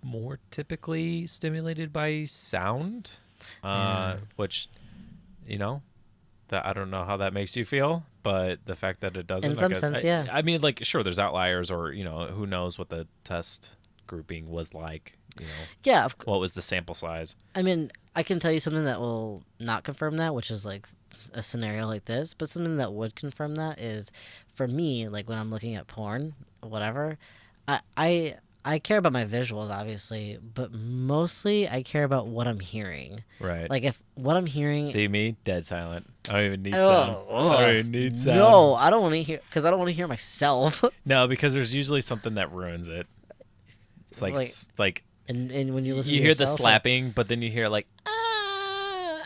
Speaker 1: more typically stimulated by sound, which, you know, that I don't know how that makes you feel, but the fact that it doesn't,
Speaker 2: In some sense, yeah.
Speaker 1: I mean, like, sure, there's outliers, or you know, who knows what the test grouping was like.
Speaker 2: Yeah,
Speaker 1: what was the sample size?
Speaker 2: I mean, I can tell you something that will not confirm that, which is like a scenario like this. But something that would confirm that is, for me, like when I'm looking at porn, whatever, I care about my visuals, obviously, but mostly I care about what I'm hearing.
Speaker 1: Right.
Speaker 2: Like if what I'm hearing.
Speaker 1: See me, dead silent. I don't even need sound. I don't even need sound.
Speaker 2: No, I don't want to hear, because I don't want to hear myself.
Speaker 1: No, because there's usually something that ruins it. It's like
Speaker 2: and when you listen,
Speaker 1: you
Speaker 2: to
Speaker 1: hear
Speaker 2: yourself,
Speaker 1: the slapping, but then you hear like,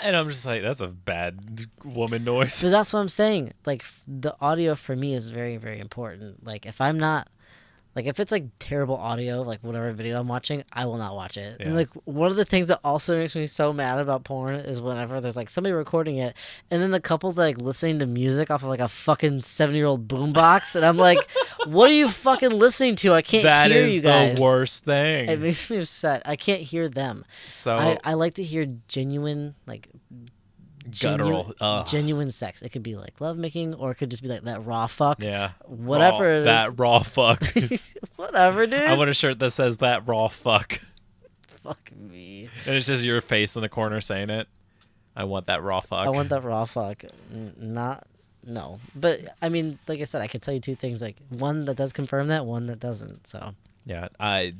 Speaker 1: and I'm just like, that's a bad woman noise.
Speaker 2: But that's what I'm saying. Like the audio for me is very, very important. Like if I'm not, like if it's like terrible audio, like whatever video I'm watching, I will not watch it.
Speaker 1: Yeah.
Speaker 2: And like one of the things that also makes me so mad about porn is whenever there's like somebody recording it, and then the couple's like listening to music off of like a fucking 70-year-old boombox, and I'm like, what are you fucking listening to? I can't hear you guys.
Speaker 1: That is the worst thing.
Speaker 2: It makes me upset. I can't hear them.
Speaker 1: So
Speaker 2: I like to hear genuine, like
Speaker 1: guttural,
Speaker 2: genuine sex. It could be like lovemaking, or it could just be like that raw fuck.
Speaker 1: Yeah,
Speaker 2: whatever it is.
Speaker 1: That raw fuck.
Speaker 2: Whatever, dude.
Speaker 1: I want a shirt that says that raw fuck.
Speaker 2: Fuck me.
Speaker 1: And it's just your face in the corner saying it. I want that raw fuck.
Speaker 2: I want that raw fuck. No. But I mean, like I said, I could tell you two things. Like one that does confirm that, one that doesn't. So.
Speaker 1: Yeah, I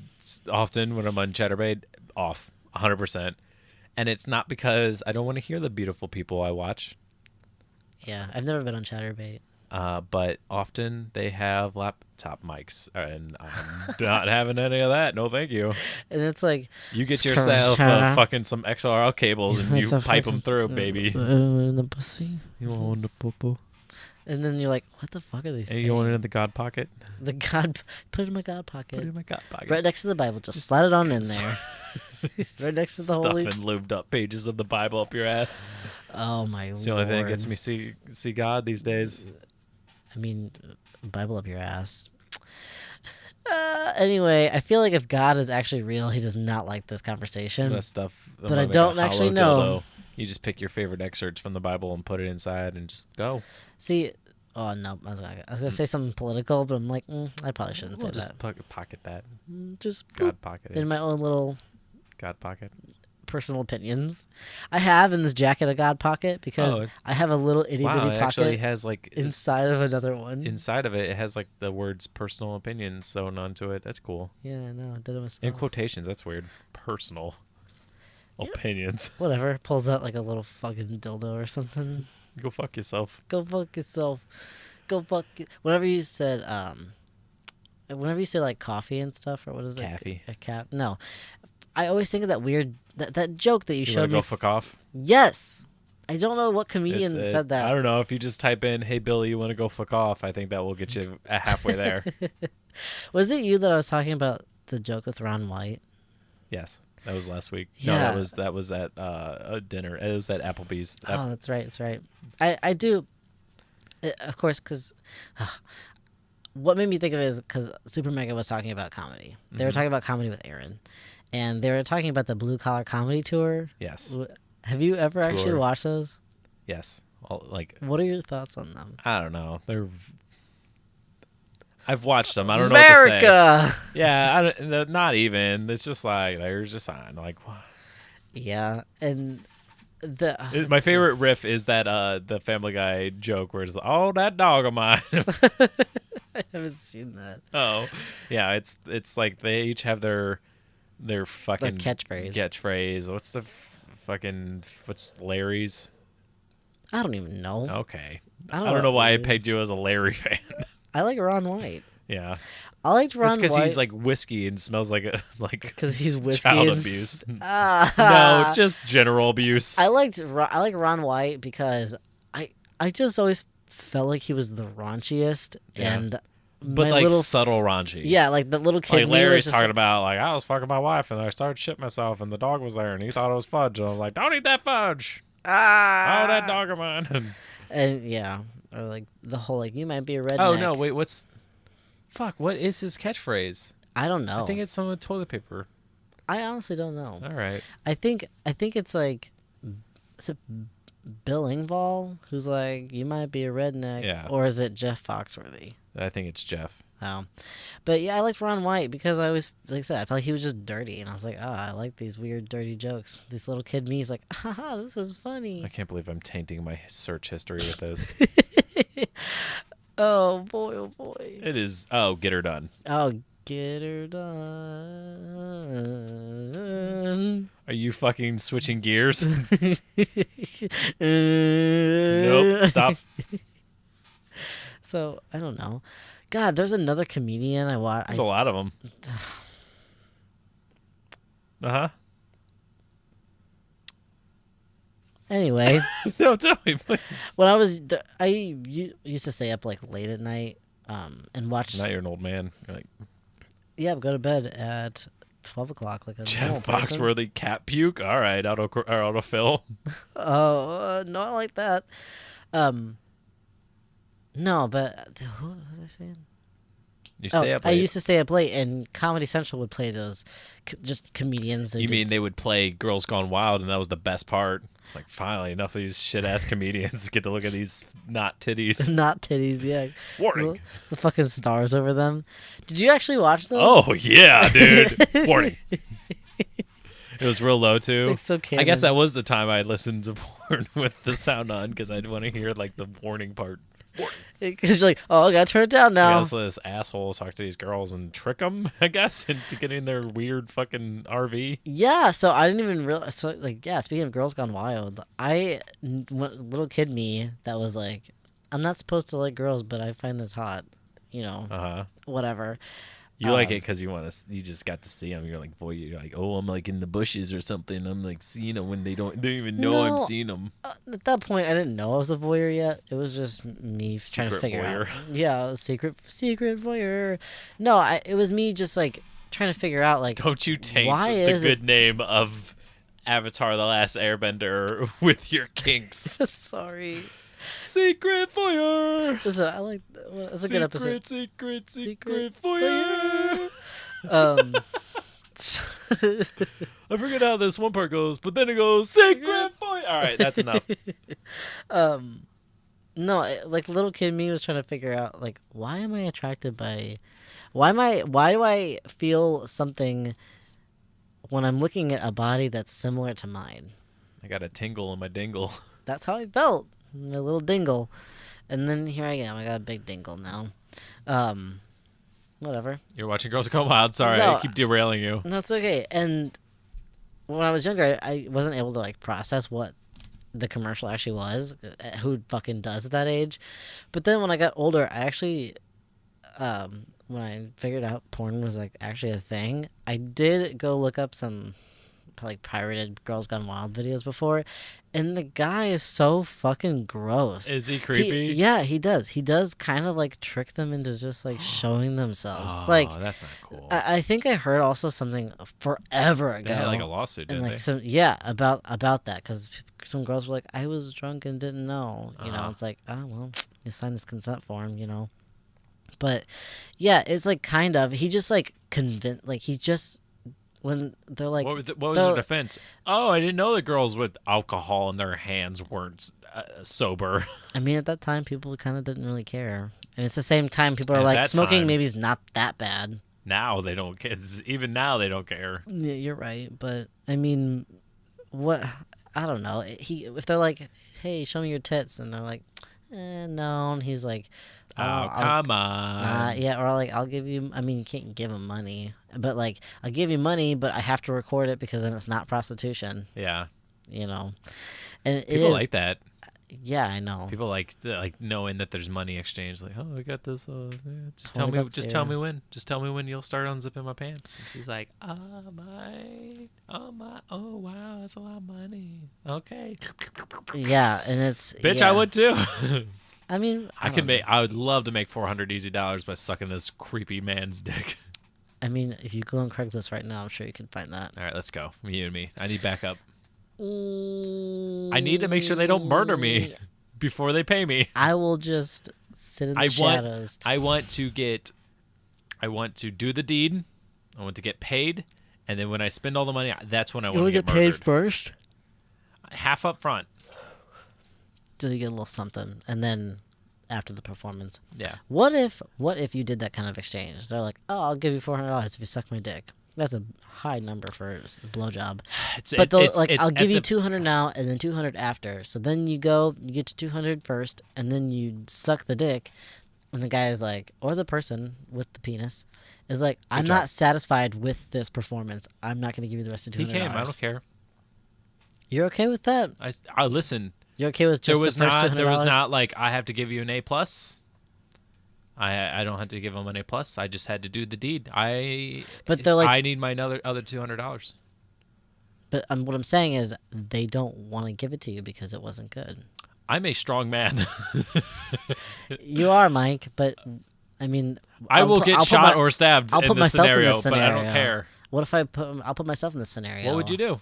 Speaker 1: often when I'm on Chatterbait, off 100%. And it's not because I don't want to hear the beautiful people I watch.
Speaker 2: Yeah, I've never been on Chatterbait.
Speaker 1: But often they have laptop mics, and I'm not having any of that. No, thank you.
Speaker 2: And it's like
Speaker 1: you get yourself fucking some XLR cables and you pipe them through, baby.
Speaker 2: In the pussy.
Speaker 1: You want the poo-poo?
Speaker 2: And then you're like, what the fuck are they saying?
Speaker 1: You want it in the God pocket?
Speaker 2: The God, put it in my God pocket.
Speaker 1: Put it in my God pocket.
Speaker 2: Right next to the Bible. Just slide it on in there. Right next to the holy.
Speaker 1: Stuffing lubed up pages of the Bible up your ass.
Speaker 2: Oh my lord.
Speaker 1: It's the only thing that gets me see God these days.
Speaker 2: I mean, Bible up your ass. Anyway, I feel like if God is actually real, he does not like this conversation.
Speaker 1: That stuff.
Speaker 2: But I don't actually know.
Speaker 1: Dildo. You just pick your favorite excerpts from the Bible and put it inside and just go.
Speaker 2: See, oh no, I was gonna say something political, but I'm like, I probably shouldn't say
Speaker 1: just
Speaker 2: that.
Speaker 1: Pocket that.
Speaker 2: Just
Speaker 1: God pocket it.
Speaker 2: In my own little
Speaker 1: God pocket.
Speaker 2: Personal opinions. I have in this jacket a God pocket because I have a little itty bitty pocket.
Speaker 1: Actually has like
Speaker 2: inside of another one.
Speaker 1: Inside of it, it has like the words "personal opinions" sewn onto it. That's cool.
Speaker 2: Yeah, no, I did it myself.
Speaker 1: In quotations, that's weird. Personal opinions.
Speaker 2: Whatever. Pulls out like a little fucking dildo or something.
Speaker 1: Go fuck yourself.
Speaker 2: Go fuck yourself. Go fuck. Whenever you said whenever you say like coffee and stuff, or what is it?
Speaker 1: Caffee.
Speaker 2: A cap. No. I always think of that weird that joke that you showed me.
Speaker 1: Go fuck off?
Speaker 2: Yes. I don't know what comedian said that.
Speaker 1: I don't know. If you just type in, "Hey Billy, you want to go fuck off?" I think that will get you halfway there.
Speaker 2: Was it you that I was talking about the joke with Ron White?
Speaker 1: Yes, that was last week.
Speaker 2: Yeah.
Speaker 1: No, that was at a dinner. It was at Applebee's.
Speaker 2: Oh, that's right. That's right. I do, of course, because what made me think of it is because Super Mega was talking about comedy. They were talking about comedy with Aaron. And they were talking about the Blue Collar Comedy Tour.
Speaker 1: Yes.
Speaker 2: Have you ever actually watched those?
Speaker 1: Yes.
Speaker 2: What are your thoughts on them?
Speaker 1: I don't know. I've watched them. I don't know what to say.
Speaker 2: America!
Speaker 1: Yeah, not even. It's just like, they're just on. Like, what?
Speaker 2: Yeah, and
Speaker 1: my favorite riff is that the Family Guy joke where it's like, "Oh, that dog of mine."
Speaker 2: I haven't seen that.
Speaker 1: Oh, yeah. It's like they each have their fucking catchphrase. What's Larry's?
Speaker 2: I don't even know.
Speaker 1: Okay. I don't know why I pegged you as a Larry fan.
Speaker 2: I like Ron White.
Speaker 1: Yeah.
Speaker 2: I liked Ron White.
Speaker 1: It's because he's like whiskey and smells like
Speaker 2: because he's whiskey
Speaker 1: child
Speaker 2: and
Speaker 1: abuse. No, just general abuse.
Speaker 2: I like Ron White because I just always felt like he was the raunchiest and
Speaker 1: but like subtle raunchy.
Speaker 2: Yeah, like the little kid.
Speaker 1: Like Larry's talking about like, I was fucking my wife and I started shit myself and the dog was there and he thought it was fudge and I was like, don't eat that fudge. Oh, that dog of mine.
Speaker 2: And yeah, or like the whole like, you might be a redneck.
Speaker 1: Oh no, wait, what is his catchphrase?
Speaker 2: I don't know.
Speaker 1: I think it's some with toilet paper.
Speaker 2: I honestly don't know.
Speaker 1: All right.
Speaker 2: I think it's like, is it Bill Engvall who's like, you might be a redneck?
Speaker 1: Yeah.
Speaker 2: Or is it Jeff Foxworthy?
Speaker 1: I think it's Jeff.
Speaker 2: But yeah, I liked Ron White because I always, like I said, I felt like he was just dirty, and I was like, oh, I like these weird, dirty jokes. This little kid me's like, haha, this is funny.
Speaker 1: I can't believe I'm tainting my search history with this.
Speaker 2: Oh boy, oh boy.
Speaker 1: It is. Oh, Get Her Done.
Speaker 2: Oh, get her done.
Speaker 1: Are you fucking switching gears?
Speaker 2: Nope.
Speaker 1: Nope. Stop.
Speaker 2: So I don't know. God, there's another comedian I watch.
Speaker 1: There's a lot of them. Uh-huh.
Speaker 2: Anyway.
Speaker 1: No, tell me, please.
Speaker 2: When I used to stay up like late at night, and watch.
Speaker 1: Now you're an old man. You're like,
Speaker 2: yeah, go to bed at 12 o'clock like a normal
Speaker 1: Jeff
Speaker 2: person.
Speaker 1: Foxworthy cat puke. All right, autofill.
Speaker 2: Oh, not like that. No, but who was I saying?
Speaker 1: You stay up late.
Speaker 2: I used to stay up late, and Comedy Central would play those just comedians.
Speaker 1: You mean they would play Girls Gone Wild, and that was the best part? It's like, finally, enough of these shit-ass comedians get to look at these not titties.
Speaker 2: Not titties, yeah.
Speaker 1: Warning.
Speaker 2: The fucking stars over them. Did you actually watch those?
Speaker 1: Oh, yeah, dude. Warning. It was real low, too.
Speaker 2: It's like so
Speaker 1: I guess that was the time I listened to porn with the sound on, because I'd want to hear, like, the warning part.
Speaker 2: Because you're like, oh, I gotta turn it down now.
Speaker 1: I guess this asshole talk to these girls and trick them, I guess, into getting their weird fucking RV.
Speaker 2: Yeah, so I didn't even realize. So, like, yeah, speaking of Girls Gone Wild, little kid me that was like, I'm not supposed to like girls, but I find this hot, whatever.
Speaker 1: You like it because you just got to see them. You're like, boy, you're like, oh, I'm like in the bushes or something. I'm like seeing them when they don't even know I'm seeing them.
Speaker 2: At that point, I didn't know I was a voyeur yet. It was just me trying to figure out. Yeah, secret voyeur. No, it was me just like trying to figure out like.
Speaker 1: Don't you taint the good name of Avatar: The Last Airbender with your kinks?
Speaker 2: Sorry.
Speaker 1: Secret voyeur.
Speaker 2: Listen, I like that's a good episode.
Speaker 1: Secret voyeur. I forget how this one part goes, but then it goes secret voyeur. All right, that's enough.
Speaker 2: No, like little kid me was trying to figure out like why am I attracted by, why do I feel something when I'm looking at a body that's similar to mine?
Speaker 1: I got a tingle in my dingle.
Speaker 2: That's how I felt. My little dingle. And then here I am. I got a big dingle now. Whatever.
Speaker 1: You're watching Girls Gone Wild. Sorry,
Speaker 2: No,
Speaker 1: I keep derailing you.
Speaker 2: No, it's okay. And when I was younger, I wasn't able to like process what the commercial actually was. Who fucking does at that age? But then when I got older, I actually, when I figured out porn was like actually a thing, I did go look up some like pirated Girls Gone Wild videos before, and the guy is so fucking gross.
Speaker 1: Is he creepy?
Speaker 2: Yeah, he does. He does kind of like trick them into just like showing themselves.
Speaker 1: Oh,
Speaker 2: like
Speaker 1: that's not cool.
Speaker 2: I think I heard also something forever ago.
Speaker 1: They had like a lawsuit, didn't
Speaker 2: and like
Speaker 1: they?
Speaker 2: about that because some girls were like, I was drunk and didn't know. You know, it's like, oh well, you signed this consent form, you know. But yeah, it's like kind of he just like convinced like he just. When they're like,
Speaker 1: what was their defense? Oh, I didn't know the girls with alcohol in their hands weren't sober.
Speaker 2: I mean, at that time, people kind of didn't really care. And it's the same time people are like, smoking maybe is not that bad.
Speaker 1: Now they don't care. Even now they don't care.
Speaker 2: Yeah, you're right. But, I mean, what? I don't know. If they're like, hey, show me your tits. And they're like, no. And he's like,
Speaker 1: oh, come on.
Speaker 2: Yeah, or like, I'll give you, I mean, you can't give him money. But, like, I'll give you money, but I have to record it because then it's not prostitution.
Speaker 1: Yeah.
Speaker 2: You know? And
Speaker 1: people like that.
Speaker 2: Yeah, I know.
Speaker 1: People like knowing that there's money exchange. Like, oh, I got this. Just tell me. Just tell me when. Just tell me when you'll start unzipping my pants. And she's like, oh wow, that's a lot of money. Okay.
Speaker 2: Yeah, and it's
Speaker 1: bitch.
Speaker 2: Yeah.
Speaker 1: I would too.
Speaker 2: I mean,
Speaker 1: I would love to make $400 easy by sucking this creepy man's dick.
Speaker 2: I mean, if you go on Craigslist right now, I'm sure you can find that.
Speaker 1: All right, let's go. You and me. I need backup. I need to make sure they don't murder me before they pay me.
Speaker 2: I will just sit in the shadows.
Speaker 1: I want to do the deed. I want to get paid, and then when I spend all the money, that's when I want to get murdered.
Speaker 2: paid first.
Speaker 1: Half up front.
Speaker 2: Do you get a little something, and then after the performance.
Speaker 1: Yeah.
Speaker 2: What if you did that kind of exchange? They're like, oh, I'll give you $400 if you suck my dick. That's a high number for a blowjob. But they'll I'll give you 200 now and then 200 after. So then you get to 200 first, and then you suck the dick, and the guy is like, or the person with the penis is like, I'm not satisfied with this performance. I'm not going to give you the rest of $200.
Speaker 1: He came. I don't care.
Speaker 2: You're okay with that?
Speaker 1: I listen.
Speaker 2: You're okay with just the first $200?
Speaker 1: There was not like I have to give you an A+. I don't have to give them an A+. I just had to do the deed. But they're like, I need my other $200.
Speaker 2: But what I'm saying is they don't want to give it to you because it wasn't good.
Speaker 1: I'm a strong man.
Speaker 2: You are, Mike, but I mean,
Speaker 1: I'll get shot or stabbed
Speaker 2: I'll put myself in this scenario,
Speaker 1: but I don't care.
Speaker 2: What if I'll put myself in this scenario?
Speaker 1: What would you do?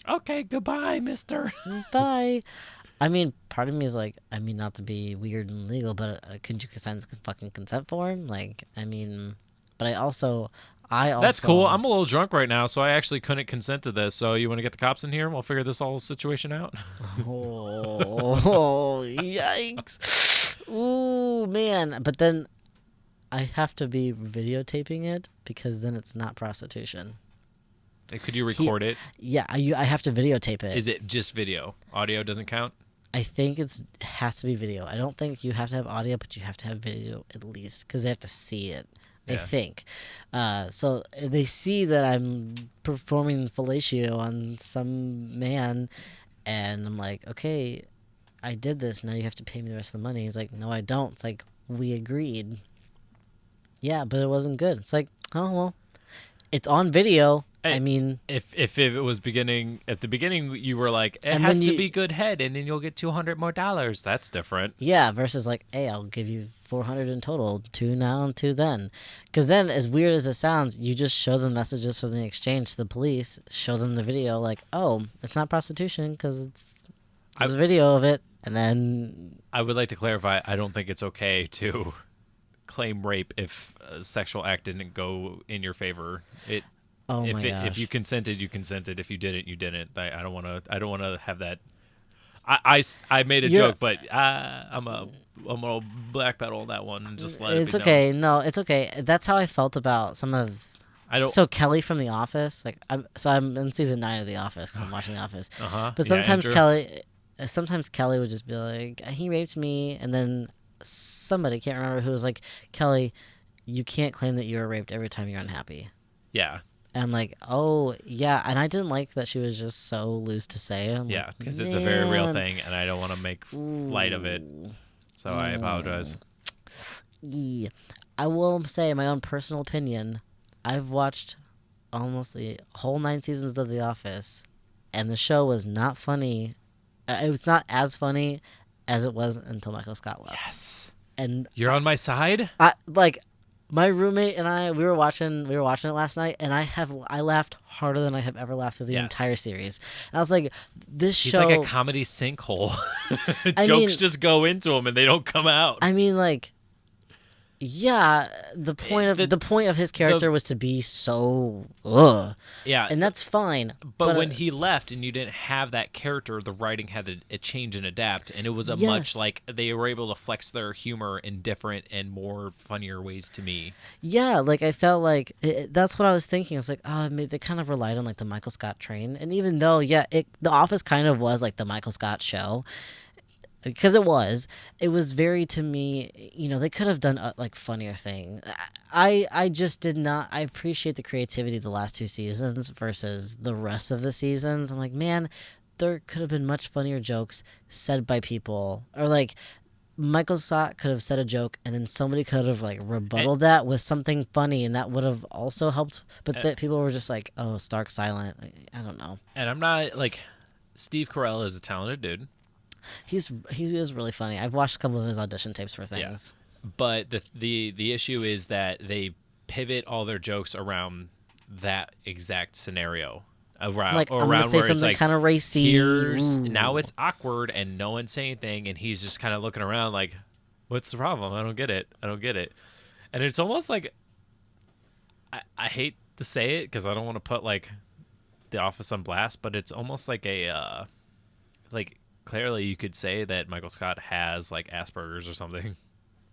Speaker 1: Okay, goodbye, mister.
Speaker 2: Bye. I mean, part of me is like, I mean, not to be weird and legal, but couldn't you sign this fucking consent form? Like, I mean, but I also. That's
Speaker 1: cool. I'm a little drunk right now, so I actually couldn't consent to this. So you want to get the cops in here and we'll figure this whole situation out?
Speaker 2: Oh, yikes. Ooh, man. But then I have to be videotaping it because then it's not prostitution.
Speaker 1: Could you record it?
Speaker 2: Yeah, I have to videotape it.
Speaker 1: Is it just video? Audio doesn't count?
Speaker 2: I think it has to be video. I don't think you have to have audio, but you have to have video at least because they have to see it. Yeah. I think. So they see that I'm performing fellatio on some man, and I'm like, okay, I did this. Now you have to pay me the rest of the money. He's like, no, I don't. It's like, we agreed. Yeah, but it wasn't good. It's like, oh, well, it's on video. I mean,
Speaker 1: if it was at the beginning, you were like, it has to be good head, and then you'll get $200 more. That's different.
Speaker 2: Yeah, versus like, hey, I'll give you 400 in total, 2 now and 2 then. Because then, as weird as it sounds, you just show them messages from the exchange to the police, show them the video, like, oh, it's not prostitution because there's a video of it, and then.
Speaker 1: I would like to clarify. I don't think it's okay to claim rape if a sexual act didn't go in your favor.
Speaker 2: Oh my gosh.
Speaker 1: If you consented, you consented. If you didn't, you didn't. I don't want to have that. I made a joke, but I'm gonna backpedal on that one and just let it be
Speaker 2: It's okay. No, it's okay. That's how I felt about some of. So Kelly from The Office, like I'm in season 9 of The Office. 'Cause I'm watching The Office. But sometimes Kelly would just be like, he raped me, and then somebody, can't remember who, was like, Kelly, you can't claim that you were raped every time you're unhappy.
Speaker 1: Yeah.
Speaker 2: And I'm like, oh, yeah. And I didn't like that she was just so loose to say.
Speaker 1: Yeah, because it's a very real thing, and I don't want to make light of it. So I apologize.
Speaker 2: Yeah. I will say my own personal opinion. I've watched almost the whole 9 seasons of The Office, and the show was not funny. It was not as funny as it was until Michael Scott left.
Speaker 1: Yes.
Speaker 2: And
Speaker 1: you're on my side?
Speaker 2: My roommate and I, we were watching it last night, and I laughed harder than I have ever laughed through the entire series. And I was like,
Speaker 1: He's like a comedy sinkhole. Jokes just go into him and they don't come out.
Speaker 2: I mean, like, yeah, the point of his character was to be so
Speaker 1: yeah,
Speaker 2: and that's fine.
Speaker 1: But when he left and you didn't have that character, the writing had to change and adapt, and it was much like they were able to flex their humor in different and more funnier ways to me. Yeah,
Speaker 2: like I felt like that's what I was thinking. I was like, oh, maybe they kind of relied on like the Michael Scott train, and even though The Office kind of was like the Michael Scott show. Because it was very, to me, they could have done like funnier thing. I just did not. I appreciate the creativity of the last 2 seasons versus the rest of the seasons. I'm like, man, there could have been much funnier jokes said by people, or like Michael Scott could have said a joke and then somebody could have like rebutted that with something funny, and that would have also helped. But that people were just like, oh, stark silent. I don't know.
Speaker 1: And I'm not like, Steve Carell is a talented dude.
Speaker 2: He is really funny. I've watched a couple of his audition tapes for things.
Speaker 1: Yeah. But the issue is that they pivot all their jokes around that exact scenario. Around
Speaker 2: where it's like kind of racy.
Speaker 1: Now it's awkward and no one's saying anything, and he's just kind of looking around like, what's the problem? I don't get it. And it's almost like, I hate to say it because I don't want to put like The Office on blast, but it's almost like a clearly you could say that Michael Scott has like Asperger's or something.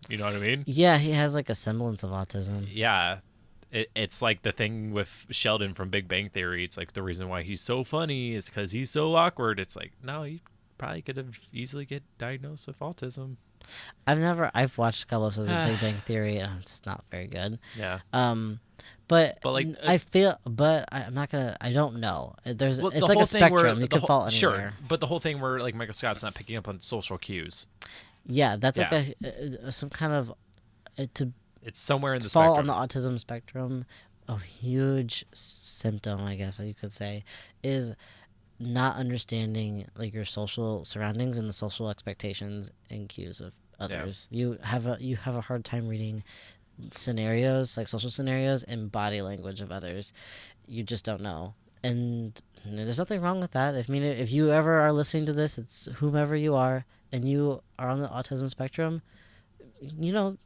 Speaker 1: You know what I mean?
Speaker 2: Yeah, he has like a semblance of autism.
Speaker 1: Yeah. It's like the thing with Sheldon from Big Bang Theory. It's like the reason why he's so funny is because he's so awkward. It's like, no, he probably could have easily get diagnosed with autism.
Speaker 2: I've watched a couple episodes of Big Bang Theory, and it's not very good.
Speaker 1: Yeah.
Speaker 2: But
Speaker 1: like,
Speaker 2: I feel, but I'm not gonna. I don't know. It's
Speaker 1: the
Speaker 2: like
Speaker 1: whole
Speaker 2: a
Speaker 1: thing where
Speaker 2: spectrum. You
Speaker 1: the
Speaker 2: can fall anywhere.
Speaker 1: Sure, but the whole thing where like Michael Scott's not picking up on social cues.
Speaker 2: Yeah, that's like some kind of
Speaker 1: it's somewhere in the
Speaker 2: fall
Speaker 1: spectrum.
Speaker 2: on the autism spectrum. A huge symptom, I guess you could say, is not understanding like your social surroundings and the social expectations and cues of others. Yeah. You have a hard time reading scenarios, like social scenarios and body language of others. You just don't know. And there's nothing wrong with that. If you ever are listening to this, it's whomever you are and you are on the autism spectrum,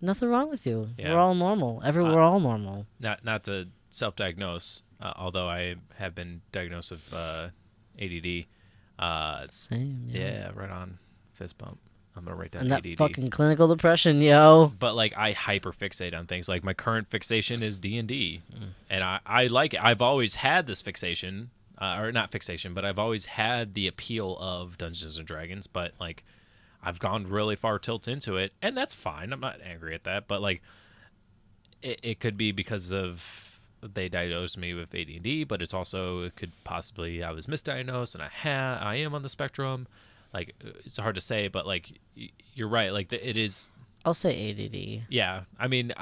Speaker 2: nothing wrong with you. Yeah. We're all normal. We're all normal.
Speaker 1: Not to self-diagnose, although I have been diagnosed with ADD.
Speaker 2: Same.
Speaker 1: Yeah, right on. Fist bump. I'm gonna write down
Speaker 2: and
Speaker 1: ADD.
Speaker 2: that fucking clinical depression, yo.
Speaker 1: But like, I hyperfixate on things. Like my current fixation is D&D, and I like it. I've always had this fixation, or not fixation, but I've always had the appeal of Dungeons and Dragons. But like, I've gone really far tilt into it, and that's fine. I'm not angry at that. But like, it could be because of they diagnosed me with ADD, but it could possibly I was misdiagnosed, and I am on the spectrum. Like, it's hard to say, but like, you're right. Like, it is.
Speaker 2: I'll say ADD.
Speaker 1: Yeah, I mean,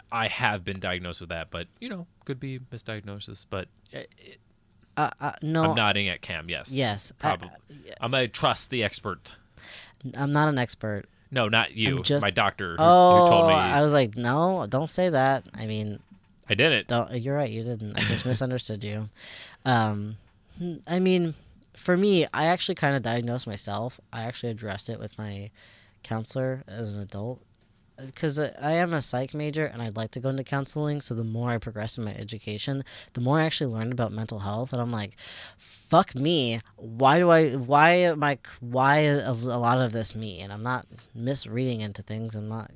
Speaker 1: I have been diagnosed with that, but could be misdiagnosis. But
Speaker 2: no,
Speaker 1: I'm nodding at Cam. Yes, probably. I'm gonna trust the expert.
Speaker 2: I'm not an expert.
Speaker 1: No, not you. My doctor who
Speaker 2: told
Speaker 1: me.
Speaker 2: I was like, no, don't say that. I mean,
Speaker 1: I didn't.
Speaker 2: You're right. You didn't. I just misunderstood you. I mean, for me, I actually kind of diagnosed myself. I actually addressed it with my counselor as an adult because I am a psych major and I'd like to go into counseling. So the more I progress in my education, the more I actually learned about mental health. And I'm like, fuck me. Why is a lot of this me? And I'm not misreading into things. I'm not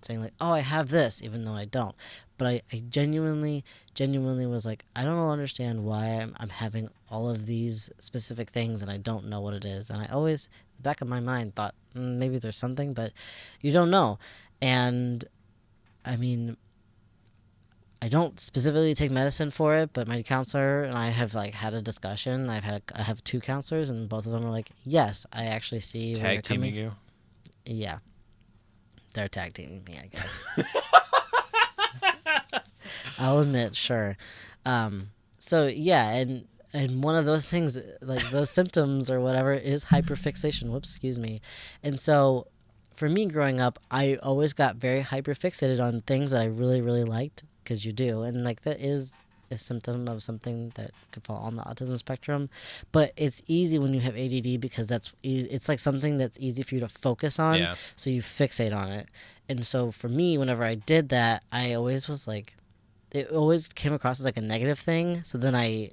Speaker 2: saying like, oh, I have this, even though I don't. But I genuinely was like, I don't understand why I'm having all of these specific things and I don't know what it is. And I always, in the back of my mind, thought maybe there's something, but you don't know. And I mean, I don't specifically take medicine for it, but my counselor and I have like had a discussion. I have two counselors, and both of them are like, yes, I actually see.
Speaker 1: It's tag teaming you.
Speaker 2: Yeah, they're tag teaming me, I guess. I'll admit, sure. So yeah, and one of those things, like those symptoms or whatever, is hyperfixation. Whoops, excuse me. And so, for me growing up, I always got very hyperfixated on things that I really, really liked, because you do, and like that is a symptom of something that could fall on the autism spectrum. But it's easy when you have ADD because it's like something that's easy for you to focus on, so you fixate on it. And so for me, whenever I did that, I always was like, it always came across as like a negative thing. So then I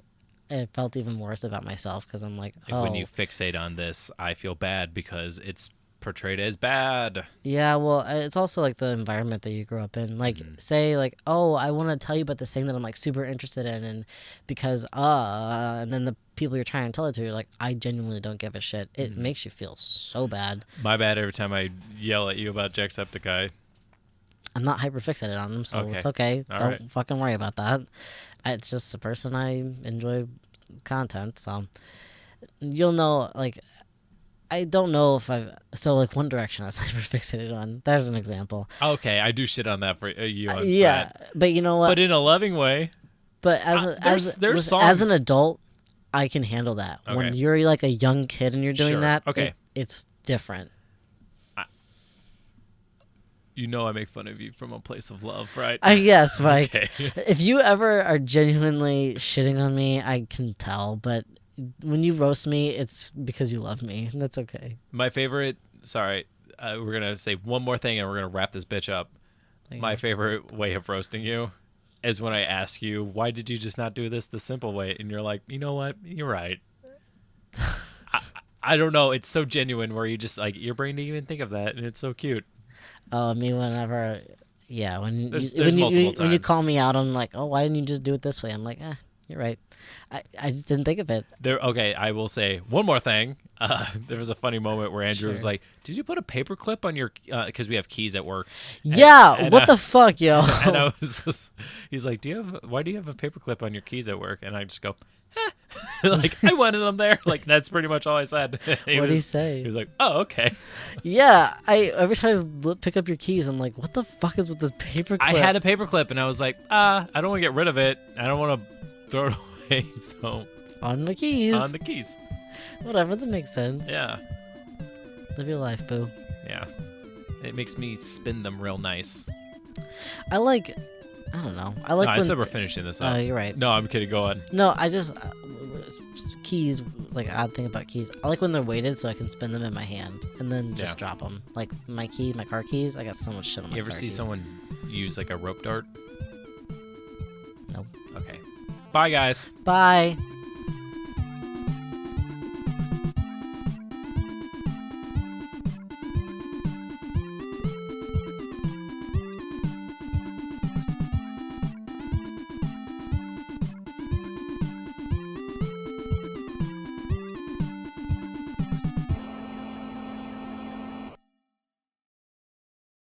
Speaker 2: felt even worse about myself because I'm like, oh.
Speaker 1: When you fixate on this, I feel bad because it's portrayed as bad.
Speaker 2: Yeah, well, it's also like the environment that you grew up in. Like, say, like, oh, I want to tell you about this thing that I'm like super interested in, and because and then the people you're trying to tell it to, you're like, I genuinely don't give a shit. It makes you feel so bad.
Speaker 1: My bad every time I yell at you about Jacksepticeye.
Speaker 2: I'm not hyperfixated on them, so it's okay. Don't fucking worry about that. It's just a person I enjoy content, so you'll know, like, I don't know if like One Direction I was hyperfixated on. There's an example.
Speaker 1: Okay, I do shit on that for you.
Speaker 2: But you know what?
Speaker 1: But in a loving way.
Speaker 2: But as an adult, I can handle that. Okay. When you're like a young kid and you're doing that, it's different.
Speaker 1: You know I make fun of you from a place of love, right?
Speaker 2: Yes, Mike. Okay. If you ever are genuinely shitting on me, I can tell, but when you roast me, it's because you love me, and that's okay.
Speaker 1: My favorite, we're going to say one more thing, and we're going to wrap this bitch up. My favorite way of roasting you is when I ask you, why did you just not do this the simple way? And you're like, you know what? You're right. I don't know. It's so genuine where you just like your brain didn't even think of that, and it's so cute.
Speaker 2: Oh, me whenever, yeah,
Speaker 1: There's
Speaker 2: when
Speaker 1: multiple
Speaker 2: when you
Speaker 1: times.
Speaker 2: call me out, I'm like, oh, why didn't you just do it this way? I'm like, you're right. I just didn't think of it.
Speaker 1: Okay, I will say one more thing. There was a funny moment where Andrew was
Speaker 2: Sure.
Speaker 1: like, "Did you put a paperclip on your?" Because we have keys at work.
Speaker 2: Yeah, what the fuck, yo?
Speaker 1: And I was, he's like, why do you have a paperclip on your keys at work? And I just go, like I wanted them there. Like that's pretty much all I said.
Speaker 2: What did he say?
Speaker 1: He was like, oh okay.
Speaker 2: Yeah, every time I pick up your keys, I'm like, what the fuck is with this paper clip?
Speaker 1: I had a paperclip and I was like, I don't want to get rid of it. I don't want to throw it away. So
Speaker 2: on the keys.
Speaker 1: on the keys.
Speaker 2: Whatever, that makes sense.
Speaker 1: Yeah.
Speaker 2: Live your life, boo.
Speaker 1: Yeah. It makes me spin them real nice.
Speaker 2: I don't know. I like
Speaker 1: No, I
Speaker 2: when...
Speaker 1: said we're finishing this up.
Speaker 2: You're right.
Speaker 1: No, I'm kidding. Go on.
Speaker 2: No, I just... keys, like, odd thing about keys. I like when they're weighted so I can spin them in my hand and then just drop them. Like, my car keys, I got so much shit on my car
Speaker 1: You ever see
Speaker 2: keys.
Speaker 1: someone use like a rope dart?
Speaker 2: Nope.
Speaker 1: Okay. Bye, guys.
Speaker 2: Bye.